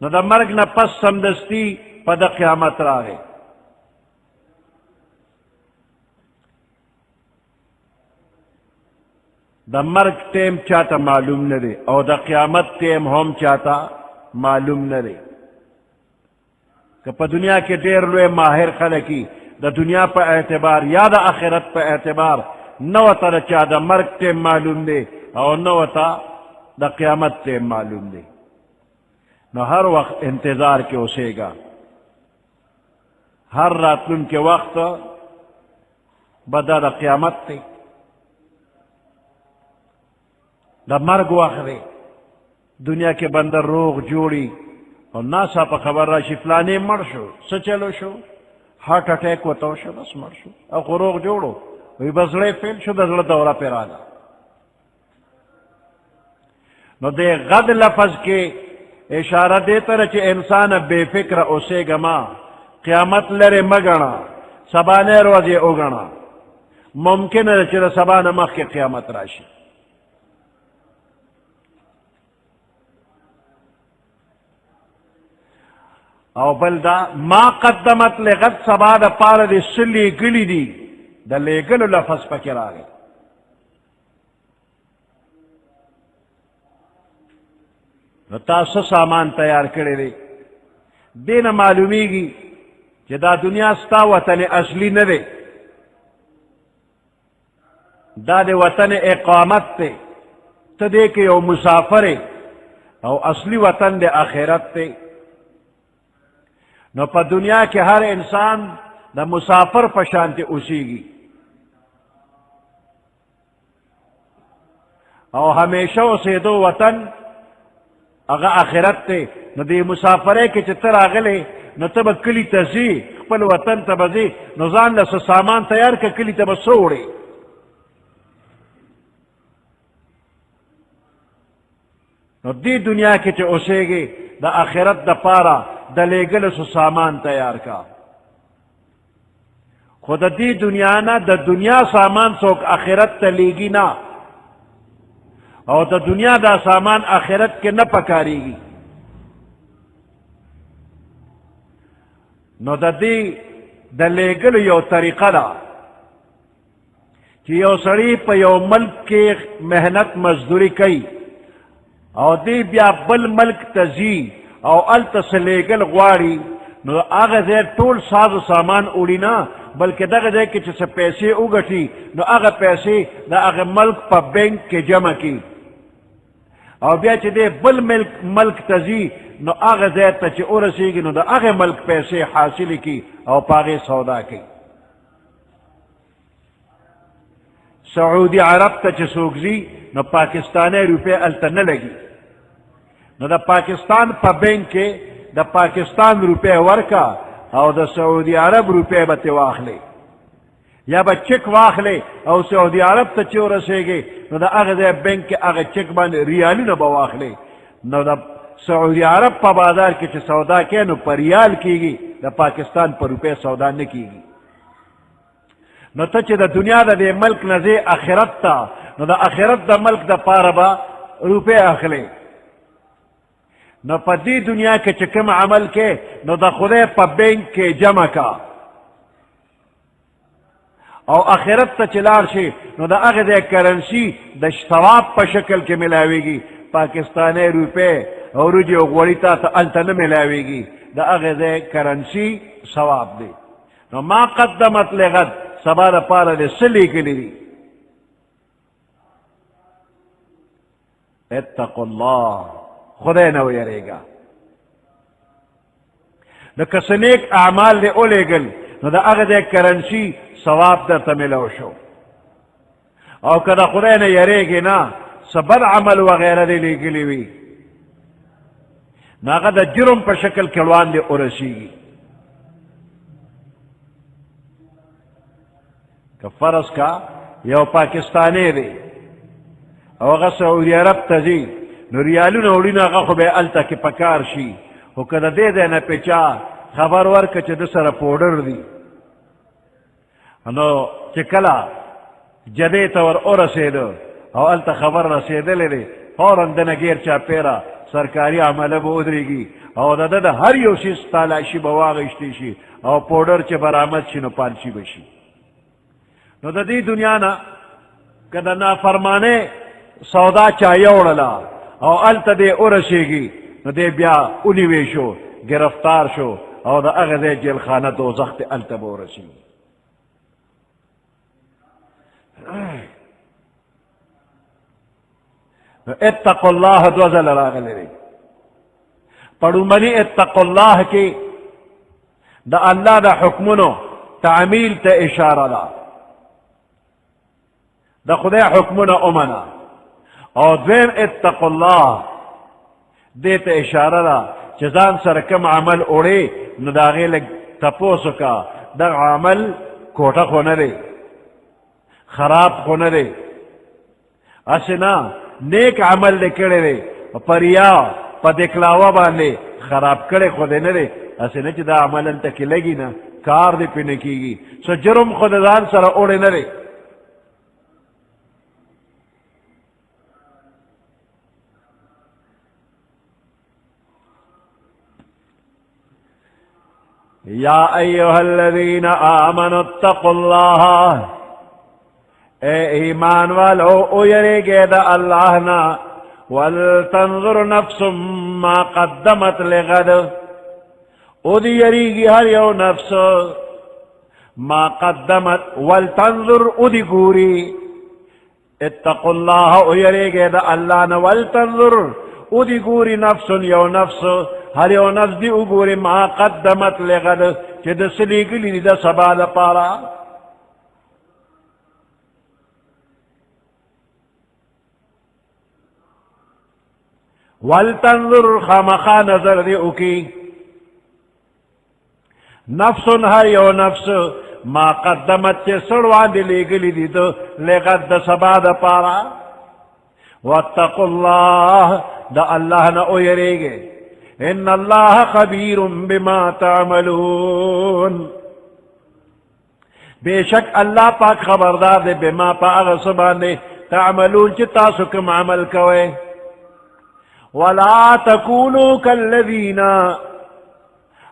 نو دا مرگ نا پس سمدستی پا دا قیامت را گئی دا مرگ ٹیم چاہتا معلوم نہ دے او دا قیامت ٹیم ہم چاہتا معلوم نہ دے کہ پا دنیا کے دیر لوے ماہر خلقی دا دنیا پا اعتبار یا دا آخرت پا اعتبار نوتا دا چاہ دا مرگ ٹیم معلوم دے او نوتا دا قیامت ٹیم معلوم دے نو ہر وقت انتظار کے اسے گا ہر راتن کے وقت بدا دا قیامت تے دا مرگ واخرے دنیا کے بندر روغ جوڑی اور ناسا پا خبر راشی فلانے مر شو سچلو شو ہارٹ اٹیک وطو شو بس مر شو او روغ جوڑو وی بزڑے فیل شو دا زڑ دورہ پیرانا نو دے غد لفظ کے اشارہ دیتا رہا چی انسان بے فکر اسے گما قیامت لرے مگنا سبانے روزے اگنا ممکن ہے چی سبانے مخ کے قیامت راشی او بلدا ما قدمت لغد سبا دا پار دی سلی گلی دی دا لے گلو لفظ پکر آگے تاسو سامان تیار کرے دے دین معلومی گی کہ دا دنیا ستا وطن اصلی نہ دے دا دے وطن اقامت تے تا دے کہ یو مسافر او اصلی وطن دے آخرت تے نو پا دنیا کے ہر انسان دا مسافر پشانتے اسی گی او ہمیشہ اسے دو وطن اگا آخرت تے نو دی مسافرے کے چتر آگلے نو تب کلی تزی خپل وطن تبزی نو زان لسا سامان تیار کا کلی تب سوڑے نو دی دنیا کے چے اسے گے دا آخرت دا پارا دا لے گل سو سامان تیار کا خود دی دنیا نا دا دنیا سامان سوک آخرت تا لیگی نا اور دا دنیا دا سامان آخرت کے نہ پکاری گی نو دا دی دا لے گل یو طریقہ دا کہ یو سڑی پا یو ملک کے محنت مزدوری کئی او دی بیا بل ملک تزی او التسلیگل غواری نو آغا دے طول ساز و سامان اوڑی نا بلکہ دا دے کہ چسے پیسے اگٹی نو آغا پیسے دا آغا ملک پا بینک کے جمع کی او بیا چی دے بل ملک تزی نو آغا دے تا چی ارسی گی نو دا آغا ملک پیسے حاصل کی او پاغے سودا کی سعودی عرب تا چی سوگزی نو پاکستانی روپے التا نلگی نو دا پاکستان پا بینک کے دا پاکستان روپے ورکا او دا سعودی عرب روپے بتے واخلے یا با چک واخلے او سعودی عرب تا چو رسے گے نو دا اغا دے بینک کے اغا چک بان ریالی نو با واخلے نو دا سعودی عرب پا بازار کے چھ سودا کے نو پر ریال کی گی دا پاکستان پر روپے سودا نکی گی نو تا چھ دا دنیا دا دے ملک نزے آخرت تا نو دا آخرت دا ملک دا پاربا روپے اخلے نو پا دی دنیا کے چکم عمل کے نو دا خودے پا بینک کے جمع کا او آخرت تا چلار شے نو دا اغد کرنسی دا ثواب پا شکل کے ملاوے گی پاکستانی روپے او رجی غوریتا تا التا نملاوے گی دا اغد کرنسی ثواب دے نو ما قدمت لغد سبا دا پارا دے سلی کلی دی اتقوا اللہ خدای نو یرے گا نو کس نیک اعمال دے اولے گل نو دا اغد ایک کرنسی ثواب در تملو شو او کدا خدای نو یرے گی نا سبر عمل وغیرہ دے لے گلی وی نا اغد جرم پر شکل کلوان دے ارسی گی کہ فرض کا یو پاکستانی دے او اغا سعودی عرب تزی نو ریالو نوڑی نا اغا خوبے علتا کی پکار شی او کدا دے دے نا پیچا خبر ورکا چا دسر پوڈر دی نو چکلا جدے تور او رسیدو او علتا خبر رسیدے لے دے فوراً دن گیر چا پیرا سرکاری عمل با ادری گی او دا دا ہر یو شیز تالاشی بواغشتی شی او پوڈر چا برآمد شی نو پانچی بشی نو دا دی دنیا نا کدا نا فرمانے سودا چاہیے اوڑلا او علت دے ارشے گی نو دے بیا انیوے شو گرفتار شو او دا اغدے جیل خانہ دوزخ تے علت بورسی اتقوا اللہ دوزل راغلے رے پڑو منی اتقوا اللہ کی دا اللہ دا حکمنو تعمیل تے اشارہ دا دا خدای حکمنا امنا او دویم اتقوا اللہ دیتا اشارہ دا چیزان سر کم عمل اوڑے نداغی لگ تپوسو کا دا عمل کوٹا خونا دے خراب خونا دے اسنا نیک عمل دے کڑے دے پریا پا دکلاوا باندے خراب کڑے خودے ندے اسنا چی دا عمل انتا کی لگی نا کار دے پینے کی گی سو جرم خوددان سر اوڑے ندے یا ایوہ الذین آمنوا اتقوا اللہ اے ایمان والو او یرے گے دا اللہ نا ولتنظر نفس ما قدمت لغد او دی یری گی ہر یو نفس ما قدمت ولتنظر او دی گوری اتقوا اللہ او یرے گے دا اللہ نا ولتنظر او دی گوری نفس یو نفس ہر یو نفس دی اگوری ما قدمت لغد چی دا سلیگلی دا سبا دا پارا والتنظر خامخا نظر دی اکی نفس ہر یو نفس ما قدمت چی سڑوان دی لیگلی دی دا لغد دا سبا دا پارا واتقوا اللہ دا اللہ نا او یرے گے ان اللہ خبیر بما تعملون بے شک اللہ پاک خبردار دے بما پا اغصبان دے تعملون چی تاسو کم عمل کوئے ولا تکونو کالذین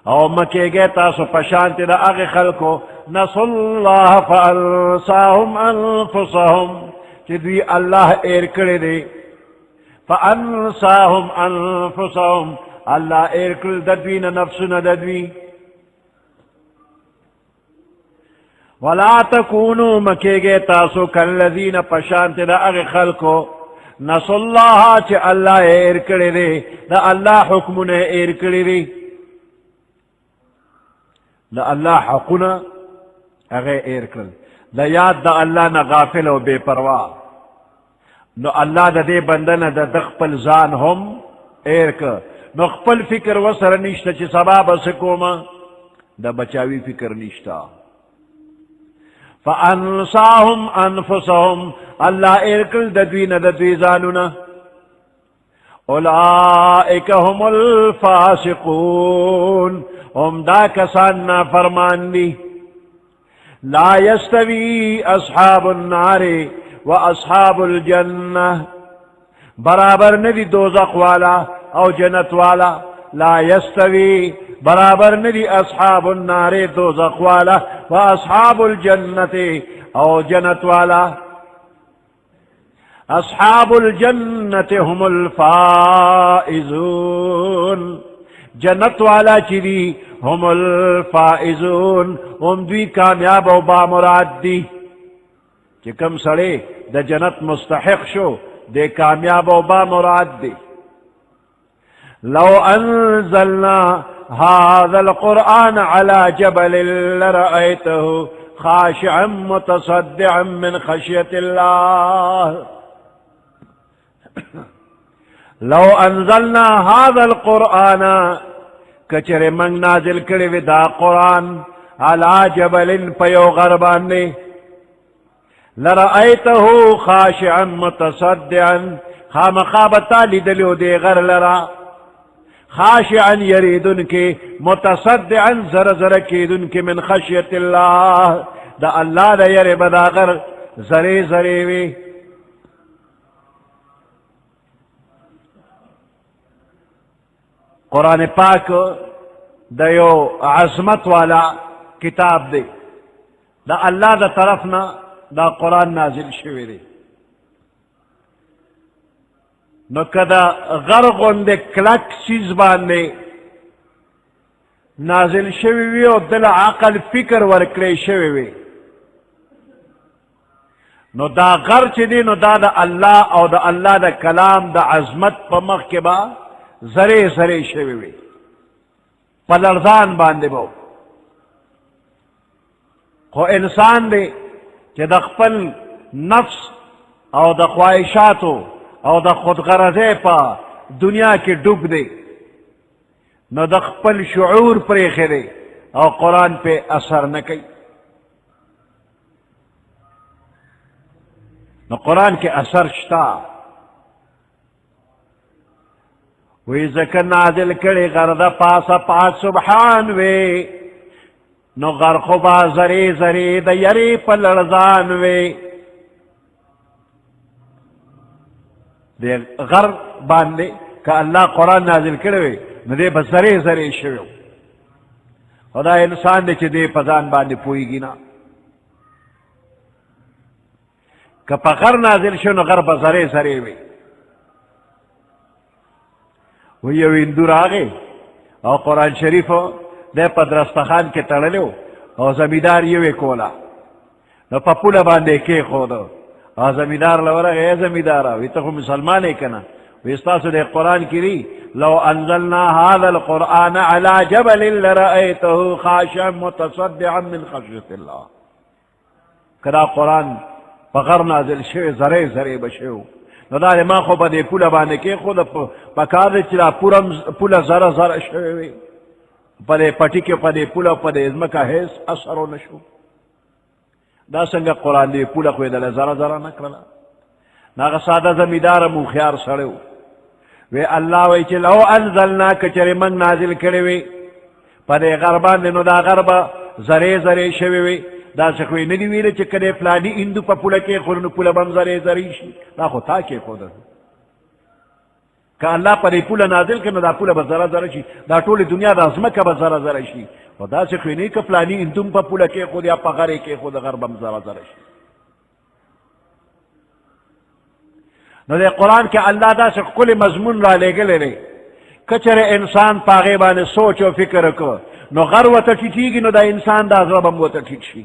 او مکے گے تاسو پشانتی دا اغی خلقو نسو اللہ فانساہم انفسہم چی دوی اللہ ایر کردے دے فانساہم انفسہم اللہ ایرکل ددوین نفسنا ددوی ولا تکونو مکے گے تاسو کالذین پشانت دا اغی خلقو نسو اللہ چے اللہ ایرکڑے دے دا اللہ حکمنا ایرکڑے دے دا اللہ حقنا اغی ایرکل دا یاد دا اللہ نا غافل و بے پرواہ نو اللہ دا دے بندنا دا دخپل زان ہم ایرکل نو خپل فکر وسر نشتا چی سباب سکوما دا بچاوی فکر نشتا فانساہم انفسہم اللہ ارکل ددوین ددوی زانونا اولائک هم الفاسقون هم دا کساننا فرمان دی لا یستوی اصحاب النار و اصحاب الجنہ برابر ندی دوزخ والا او جنت والا لا یستوی برابر ندی اصحاب النار دوزخ والا و اصحاب الجنت او جنت والا اصحاب الجنت هم الفائزون جنت والا چیدی هم الفائزون هم دوی کامیاب و بامراد دی چی کم سڑے دا جنت مستحق شو دے کامیاب و با مراد دے لو انزلنا هذا القرآن على جبل لرأيته خاشعا متصدعا من خشية الله لو انزلنا هذا القرآن کچر من نازل کرے دا قرآن على جبل پیو غربان نے لرأيته خاشعا متصدعا خامخابتا لدلو دے غر لرا خاشعا یریدن کے متصدعا زر کیدن کے من خشیت اللہ دا اللہ دا یر بداغر زرے وی قرآن پاک دا یو عظمت والا کتاب دے دا اللہ دا طرفنا دا قرآن نازل شوی دے نو کدا غرغن دے کلک چیز باندے نازل شوی وی او دل عقل فکر ورکلے شوی وی نو دا غر چی دی نو دا اللہ او دا اللہ دا کلام دا عظمت پا مخ کے با زرے شوی وی پلرزان باندے بو خو انسان دے چی دا خپل نفس او دا خواہشاتو او دا خود غرضے پا دنیا کی ڈوب دے نو دا خپل شعور پریخے دے او قرآن پہ اثر نہ کئی نو قرآن کے اثر شتا وی ذکر نازل کرے غرد پاسا پاس سبحان وے نو غرخبا زرے دا یری پلرزان وے دے غر باندے کہ اللہ قرآن نازل کرے نو دے بس زرے شویو خدا انسان دے چھ دے پزان باندے پوئی گی نا کہ پا غر نازل شو نو غر بس زرے وے وی او اندور آگے او قرآن شریف دے پا درستخان کے تڑلیو او زمیدار یوے کولا نو پا پولا باندے کے خودو زمیدار لورا اے زمیدارا وی تخو مسلمانے کنا وی استاسو دے قرآن کی ری لو انزلنا هذا القرآن على جبل لرأيته خاشعا متصدعا من خشیت اللہ کدا قرآن پغر نازل شوی زرے بشیو نو دا ما خو با دے پولا باندے کے خود پکار دے چلا پولا زر شوی پا دے پٹی کے پا دے پولا پا دے ازمکا حیث اثرو نشو دا سنگا قرآن دے پولا خوی دل زر نکرلا ناغا سادہ زمیدار مو خیار سڑیو وی اللہ وی چی لو انزلنا کچر من نازل کرے وی پا دے غربان دے نو دا غربا زرے شوی وی دا سخوی ندی ویلے چی کدے پلانی اندو پا پولا کے خود نو پولا بم زرے شی دا خود تا کے خود کہ اللہ پا دے پولا نازل کرنا دا پولا با زر شی دا طول دنیا دا ازمکا با زر شی و دا سخوی نی که پلانی اندو پا پولا کے خود یا پا غرے کے خود غربم زر شی نو دے قرآن کے اللہ دا سے کل مضمون را لے گلے لے کچر انسان پاغیبان سوچ و فکر کو نو غر و تا ٹھیٹی گی نو دا انسان دا ضربم و تا ٹھیٹ شی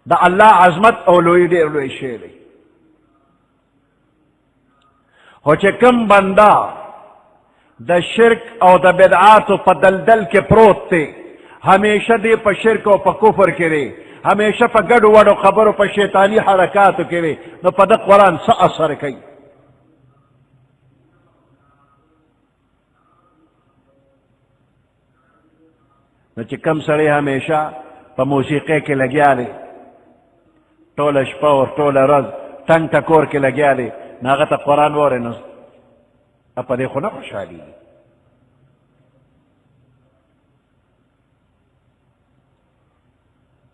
دا اللہ عظمت او لوئی دیر لوئی شیرے ہو چے کم بندہ دا شرک او دا بدعات پا دلدل کے پروت تے ہمیشہ دے پا شرک و پا کفر کرے ہمیشہ پا گڑو وڑو خبرو پا شیطانی حرکاتو کرے نو پا دا قرآن سا اثر کئی نو چی کم سڑے ہمیشہ پا موسیقی کے لگیا لے ٹول شپا اور ٹول رز ٹنگ ٹکور کے لگیا لے ناغتا قرآن وارے نو اپا دے خونا خوشحالی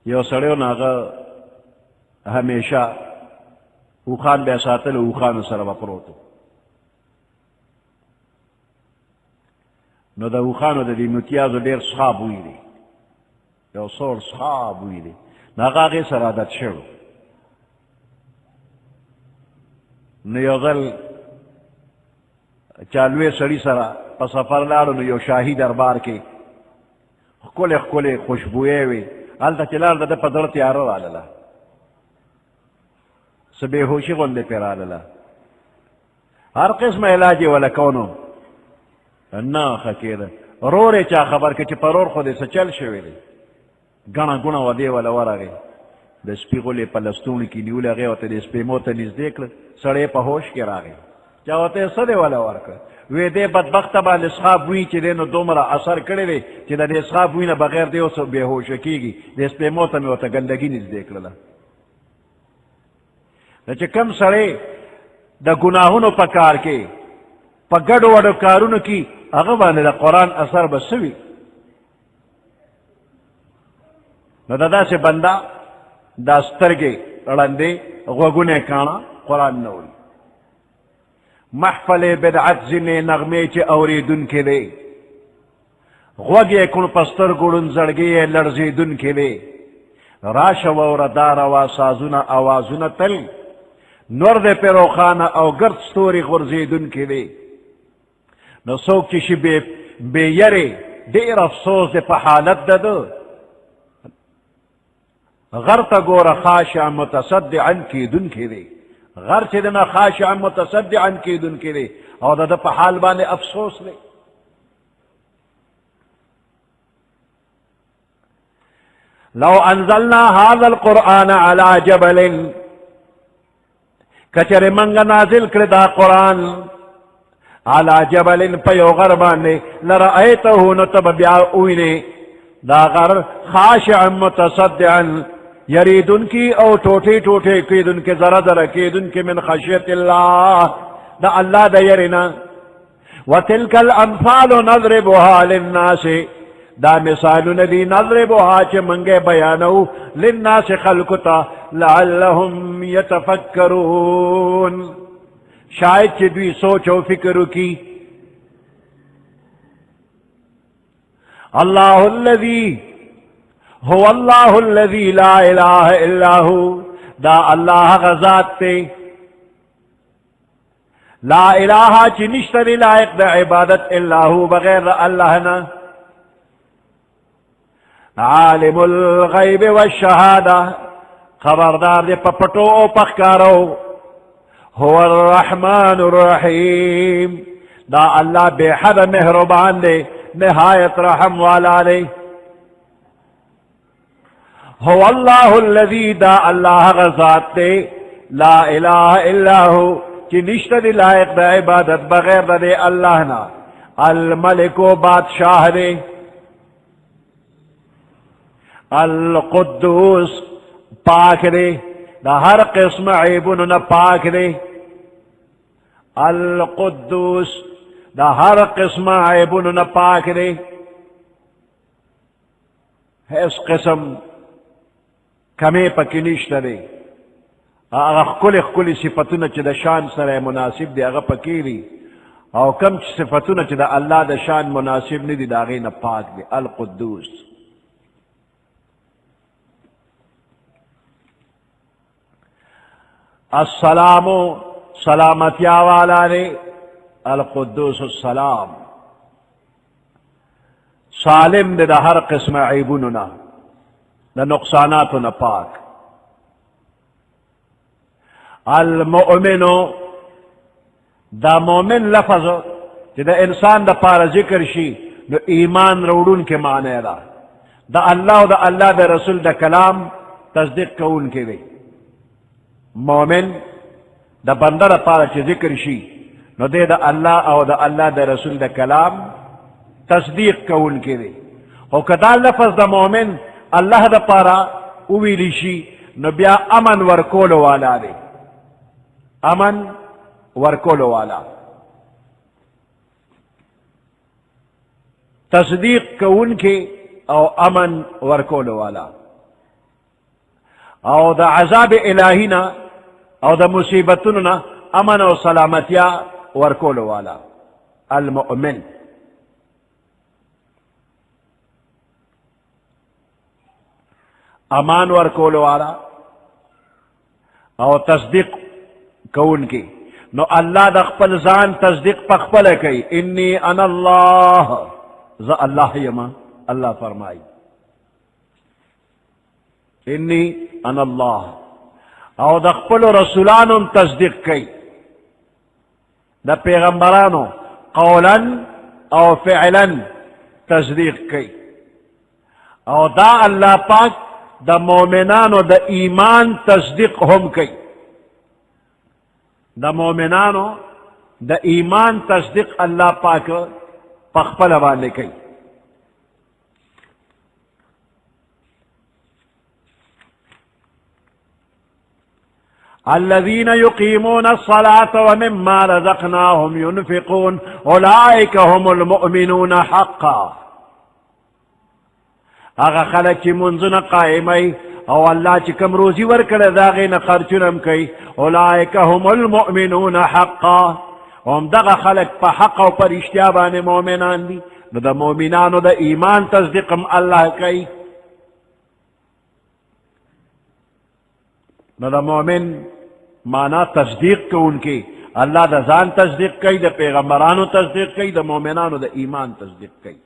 یو سڑیو ناغا ہمیشہ اوخان بے ساتل اوخان سر وپروتو نو دا اوخانو دا دی متیازو دیر صحاب ہوئی دی یو سور صحاب ہوئی دی ناغا غی سر عادت شروع نو یو غل چالوے سڑی سرا پا سفر لارو نو یو شاہی دربار کے کل خوشبوئے وی آلتا چلال دا پا در تیارو آلالا سبے ہوشی غندے پیرا للا ہر قسم علاجی والا کونو نا خکیر رورے چا خبر کہ چی پرور خودے سے چل شوے دے گنا گنا و دے والا ورا گئے دا سپی غلے پلستون کی نیولے گئے ہوتے دے سپی موتا نیز دیکھ لے سڑے پا ہوش کے را گئے چا ہوتے صدے والا ورکا وی دے بدبخت با لسخاب ہوئی چی دے نو دومرا اثر کرے دے چی دا دے سخاب ہوئی نا بغیر دے اسو بے ہوش کی گی دے سپی موتا میں ہوتا گندگی نیز دیکھ لے دا چی کم سڑے دا گناہونو پکار کے پا گڑو وڑو کارونو کی اغبانے دا قرآن اثر بسوی نو دا سے بندہ دا سترگے رندے غوگونے کانا قرآن نوری محفل بدعت زنے نغمے چے اوری دن کے لے غوگے کن پستر گڑن زڑگے لرزی دن کے لے راش وور داروا سازونا آوازونا تل نور دے پیرو خانا او گرد ستوری غرزی دن کے لے نو سوک چشی بے یرے دیر افسوس دے پا حالت دا دو غر تا گورا خاشع متصدعا کی دن کے لے غر چی دنا خاشع متصدعا کی دن کے لے او دا پا حال بانے افسوس لے لو انزلنا هذا القرآن على جبل کچر منگا نازل کردا قرآن على جبل پیو غربانے لرأیتہو نتب بیا اوینے دا غر خاشع متصدعا یریدن کی او ٹوٹے ٹوٹے قیدن کے ذرا ذرا قیدن کے من خشیت اللہ دا اللہ دا یرنا وتلک الانفال نضربها للناس دا مثال ندی نضربها چے منگے بیانو للناس خلقتا لعلهم یتفکرون شاید چے دوی سوچو فکرو کی اللہ الذی هو اللہ الذی لا الہ الا ہو دا اللہ غزات تے لا الہ چی نشتر لائق دا عبادت الا ہو بغیر اللہ نا عالم الغیب والشہادہ خبردار دے پپٹو او پخکارو هو الرحمن الرحیم دا اللہ بے حد مہربان دے نہایت رحم والا دے هو اللہ الذی دا اللہ غزات دے لا الہ الا ہو چی نشتر لائق دا عبادت بغیر دا دے اللہ نا الملک و بادشاہ دے القدوس پاک دے دا ہر قسم عیبن نا پاک دے القدوس دا ہر قسم عیبن نا پاک دے ہے اس قسم کمی پکی نشتا دے اگا خکل خکل صفتونا چی دا شان سر مناسب دے اگا پکی دی او کم چی صفتونا چی دا اللہ دا شان مناسب ندی دا غین پاک دے القدوس السلام سلامتیا والا دے القدوس السلام سالم دے دا ہر قسم عیبوننا دا نقصاناتنا پاک المؤمنو دا مومن لفظ دا انسان دا پارا ذکر شی نو ایمان روڑون کے معنی دا اللہ و دا اللہ دا رسول دا کلام تصدیق کون کے دے مومن دا بندہ دا پارا چی ذکر شی نو دے دا اللہ او دا اللہ دا رسول دا کلام تصدیق کون کے دے او کدا لفظ دا مومن اللہ دا پارا اویلی شی نو بیا امن ورکولو والا دے امن ورکولو والا تصدیق کون کے او امن ورکولو والا او دا عذاب الہینا او دا مصیبتنا امن و سلامتیا ورکولو والا المؤمن امان ورکولو والا او تصدیق کون کی نو اللہ دا خپل زان تصدیق پخپل کئی انی انا اللہ ذا اللہ یما اللہ فرمائی انی انا اللہ او د خپل رسولانو تصدیق کئی، د پیغمبرانو قولا او فعلا تصدیق کئی، او دا اللہ پاک دا مومنانو دا ایمان تصدیق ہم کئی، دا مومنانو دا ایمان تصدیق اللہ پاک پخپل والے کئی۔ الذين يقيمون الصلاة ومما رزقناهم ينفقون أولئك هم المؤمنون حقا، اغا خلق چی منزن قائمی او اللہ چی کم روزی ورکل داغین خرچنم کئی، اولئک هم المؤمنون حقا، هم دغا خلق پا حق و پر اشتیابان مومنان دی، نو دا مومنانو دا ایمان تصدیقم اللہ کئی، نو دا مومن مانا تصدیق کو ان کی اللہ دا ذان تصدیق کئی، دا پیغمبرانو تصدیق کئی، دا مومنانو دا ایمان تصدیق کئی۔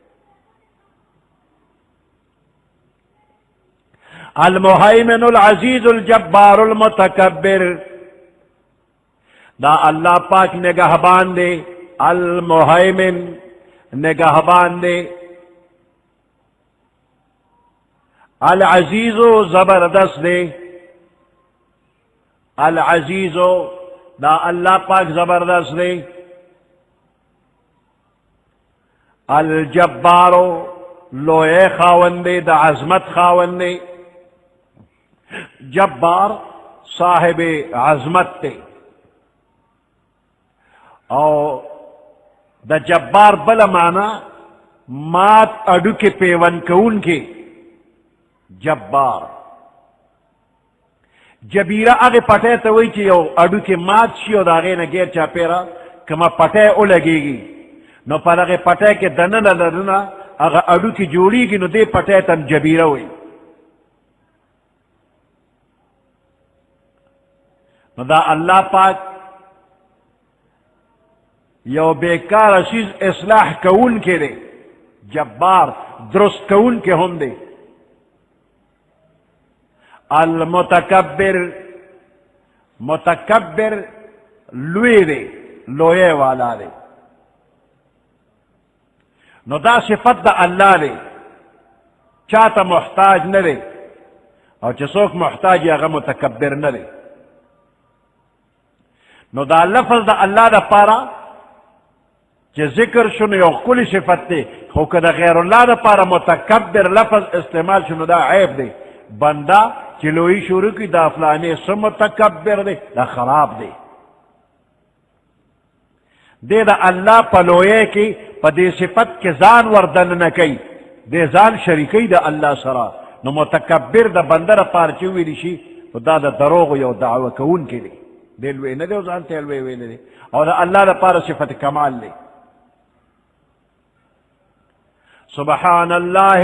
المہیمن العزیز الجبار المتکبر، دا اللہ پاک نگہبان دے، المہیمن نگہبان دے، العزیز زبردست دے، العزیز دا اللہ پاک زبردست دے، الجبارو لوئے خاون دے، دا عظمت خاون دے، جبار صاحب عظمت تے، او دا جبار بلا مانا مات اڈو کے پیون کون کے جبار، جبیرہ اگے پٹے تو وہی چی یو اڈو کے مات شیو دا غیر نگیر چا پیرا کما پٹے او لگے گی، نو پر اگے پٹے کے دنن لرنا اگا اڈو کی جوڑی گی، نو دے پٹے تم جبیرہ ہوئی، نو دا اللہ پاک یو بیکار چیز اصلاح کون کے دے، جبار درست کون کے ہم دے، المتکبر متکبر لوی دے، لوئے والا دے، نو دا صفت دا اللہ دے، چاہتا محتاج نہ دے، اور چسوک محتاج یا غم متکبر نہ دے، نو دا لفظ دا اللہ دا پارا چی ذکر شنو یو کلی صفت دے، خو که دا غیر اللہ دا پارا متکبر لفظ استعمال شنو دا عیب دے، بندہ چلوئی شروع کی دا فلانے سم متکبر دے، دا خراب دے، دے دا اللہ پلوئے کی پا دے صفت کے زان وردن نکی، دے زان شریکی دا اللہ سرا، نو متکبر دا بندر پارچوی لیشی دا دا دروغ یو دعوی کون کے دے، دے لوئے ندے و زان تے لوئے ویلے دے، اور دا اللہ دا پار صفت کمال لے۔ سبحان اللہ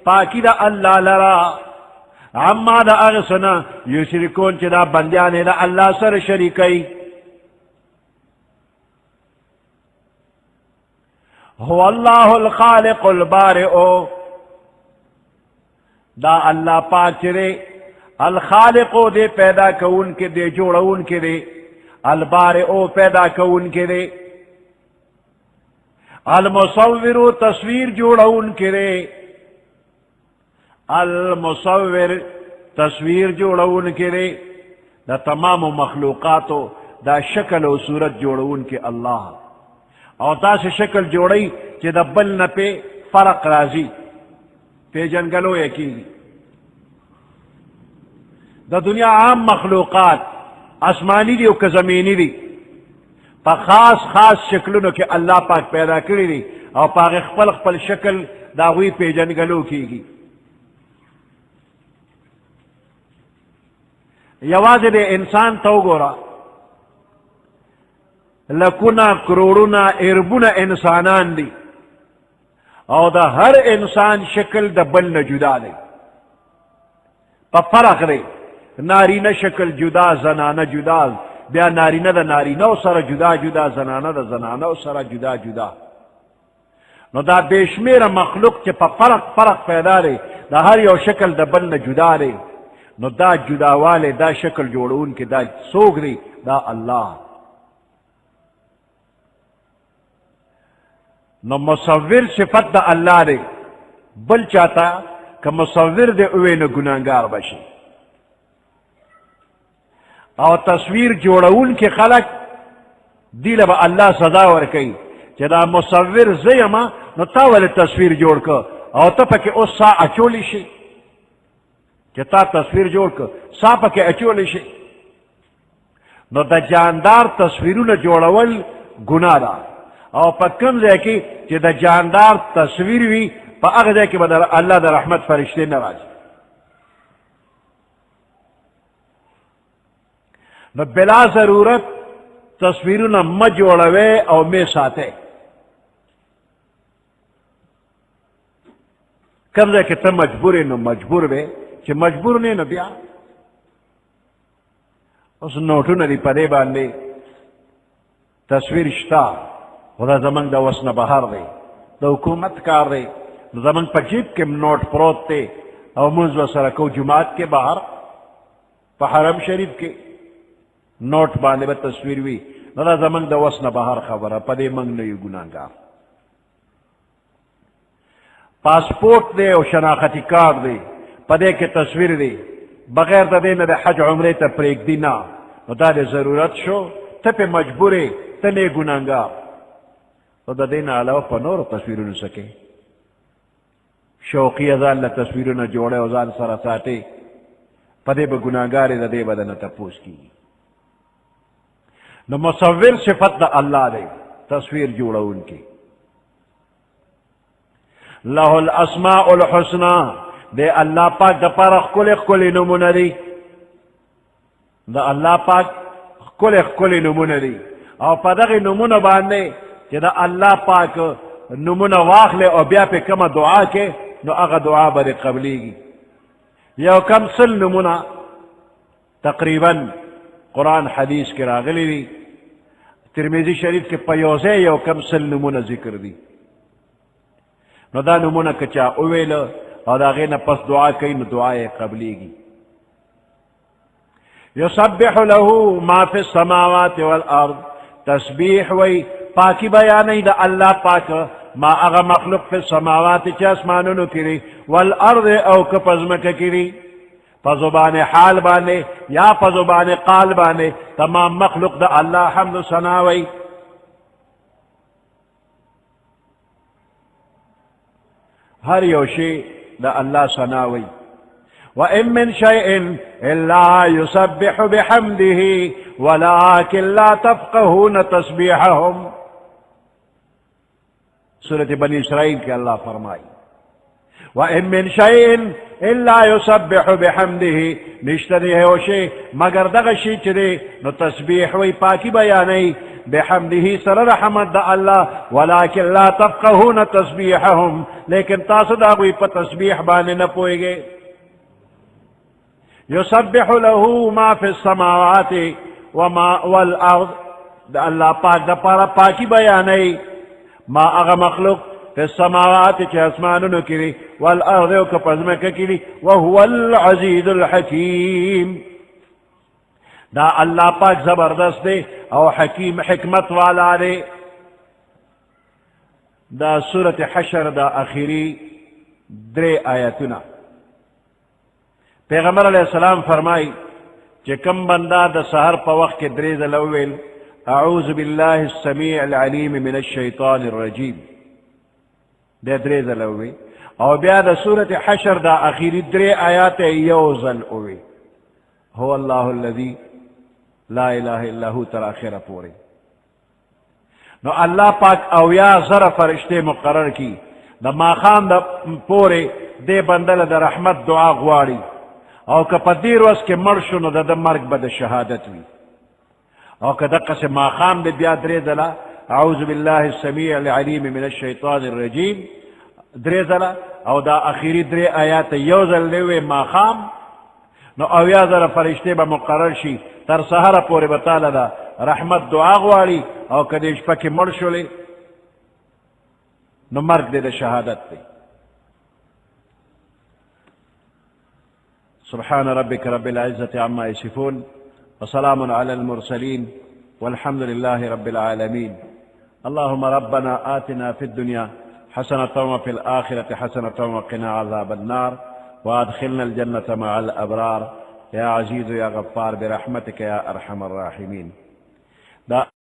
پاکی دا اللہ لرا، عما دا اغسنا یشرکون چی دا بندیانے دا اللہ سر شریکی، هو اللہ الخالق البارئ، دا اللہ پاک چرے الخالق دے پیدا کون کے دے، جوڑون کے دے، البارئ پیدا کون کے دے، المصور تصویر جوڑون کے دے، المصور تصویر جوڑون کے دے، دا تمام مخلوقاتو دا شکل و صورت جوڑون کے اللہ، اور تا سے شکل جوڑی چی دا بل نپے فرق رازی پی جنگلو یکی، دا دنیا عام مخلوقات آسمانی دی و که زمینی دی پا خاص خاص شکلونو کے اللہ پاک پیدا کری دی، اور پاک خپل خپل شکل داوی پی جنگلو کی گی، یواز دے انسان تو گورا لکونا کروڑونا اربونا انسانان دی، اور دا ہر انسان شکل دا بل نہ جدا دے، پا فرق دے، نارینہ شکل جدا زنانہ جدا، بیا نارینہ دا نارینہ سر جدا جدا، زنانہ دا زنانہ سر جدا جدا، نو دا بیشمیر مخلوق چی پا فرق فرق پیدا دے، دا ہر یو شکل دا بل نہ جدا دے، نو دا جداوالے دا شکل جوڑون کے دا سوگ دی دا اللہ. نو مصور صفت دا اللہ دے بل چاہتا کہ مصور دے اوے نو گناہگار بشی. او تصویر جوڑون کے خلق دیل با اللہ سزا ورکی چدا مصور زیما نو تاول تصویر جوڑ کر او تا پاکی اس سا اچولی شی کہ تا تصویر جوڑ کر سا پاکی اچولی شی. نو دا جاندار تصویرون جوڑول گناہ دا او پا کم دے کی چی دا جاندار تصویر وی پا اغ دے کی با اللہ دا رحمت فرشتے نراج. نو بلا ضرورت تصویرون مجوڑوے او میں ساتے کم دے کہ تا مجبوری نو مجبور بے چی مجبور نہیں نو بیا اس نوٹو ندی پدے باندے تصویر شتا خدا زمان دا وسن بہار دے دا حکومت کار دے زمان پا جیب کے نوٹ پروت تے او منز و سرکو جماعت کے باہر پا حرم شریف کے نوٹ باندے با تصویر وی دا زمان دا وسن بہار خبر پدے منگ نیو گناہگار. پاسپورٹ دے او شناختی کارڈ دے پدے کے تصویر دے بغیر دا دے نا دے حج عمرے تا پریک دینا نو دا دے ضرورت شو تا پہ مجبورے تا نے گناہگار. تو دا دینا علاوہ پا نور تصویرون سکے شوقی ازان لا تصویرون جوڑے ازان سرساتے پدے با گناہگاری دا دے بدن تپوس کی. نو مصور صفت دا اللہ دے تصویر جوڑا ان کی. لہ الاسماء الحسنى دے اللہ پاک دا پارخ کل نمون دی دا اللہ پاک کل نمون دی او پا دغی نمون باندے کہ دا اللہ پاک نمون واخلے او بیا پہ کم دعا کے نو اغا دعا بر قبلی گی. یو کم سل نمونہ تقریباً قرآن حدیث کے راغلی دی ترمیزی شریف کے پیوزے یو کم سل نمونہ ذکر دی. نو دا نمونہ کچا اویل او دا غینا پس دعا کئی نو دعائے قبلی گی. یسبح له ما فی السماوات والارض تسبیح وی پاکی بیانی دا اللہ پاک ما اغا مخلوق فی السماوات چا اسمانونو کری والارض او کپزمک کری پزبان حال بانے یا پزبان قال بانے تمام مخلوق دا اللہ حمد سناوی. ہر یوشی دا اللہ سناوی. وَإِن مِّن شَيْءٍ إِلَّا يُسَبِّحُ بِحَمْدِهِ وَلَكِن لَّا تَفْقَهُونَ تَسْبِيحَهُمْ. سورۃ بنی اسرائیل کے اللہ فرمائی وَإِن مِّن شَيْءٍ إِلَّا يُسَبِّحُ بِحَمْدِهِ نشتری ہے وشی مگر دغشی چدے نو تسبیح وی پاکی بیانی بحمده سر رحمت دا اللہ ولیکن لا تفقہون تسبیحهم لیکن تاسو دا کوئی پا تسبیح بانے نہ پوئے گے. یسبح له ما فی السماوات وما والارض دا اللہ پاک دا پارا پاکی بیانی ما اغا مخلوق فی السماوات چی اسمانونو کری والارض او کپزمک کری وهو العزیز الحکیم. دا اللہ پاک زبردست دے او حکیم حکمت والا دے. دا سورۃ حشر دا اخیری درے آیتنا پیغمبر علیہ السلام فرمائی کہ کم بندہ دا سہر پا وقت کے دریز الاول اعوذ باللہ السمیع العلیم من الشیطان الرجیم دے دریز الاول او بیا دا سورۃ حشر دا اخیری درے آیات یوزل اوی هو اللہ الذی لا الہ الا ہو تراخیر پوری. نو اللہ پاک اویا ذرا فرشتے مقرر کی دا ماخام دا پورے دے بندل دا رحمت دعا غواری او که پا دیر وز کے مرشو نو دا مرگ با دا شہادت وی او که دقا سے ماخام دے بیا درے دلا اعوذ باللہ السمیع العلیم من الشیطان الرجیم درے دلا او دا اخیری درے آیات یوزل لیوے ماخام نو اویا ذرا فرشتے با مقرر شی تر سہر پورے بتالا دا رحمت دعا غواری او کدیش پاکی مرشو لے نو مرگ دے دا شہادت دے. سبحان ربك رب العزة عما يصفون وسلام على المرسلين والحمد لله رب العالمين. اللهم ربنا آتنا في الدنيا حسنة وفي الآخرة حسنة وقنا عذاب النار وأدخلنا الجنة مع الأبرار يا عزيز يا غفار برحمتك يا أرحم الراحمين.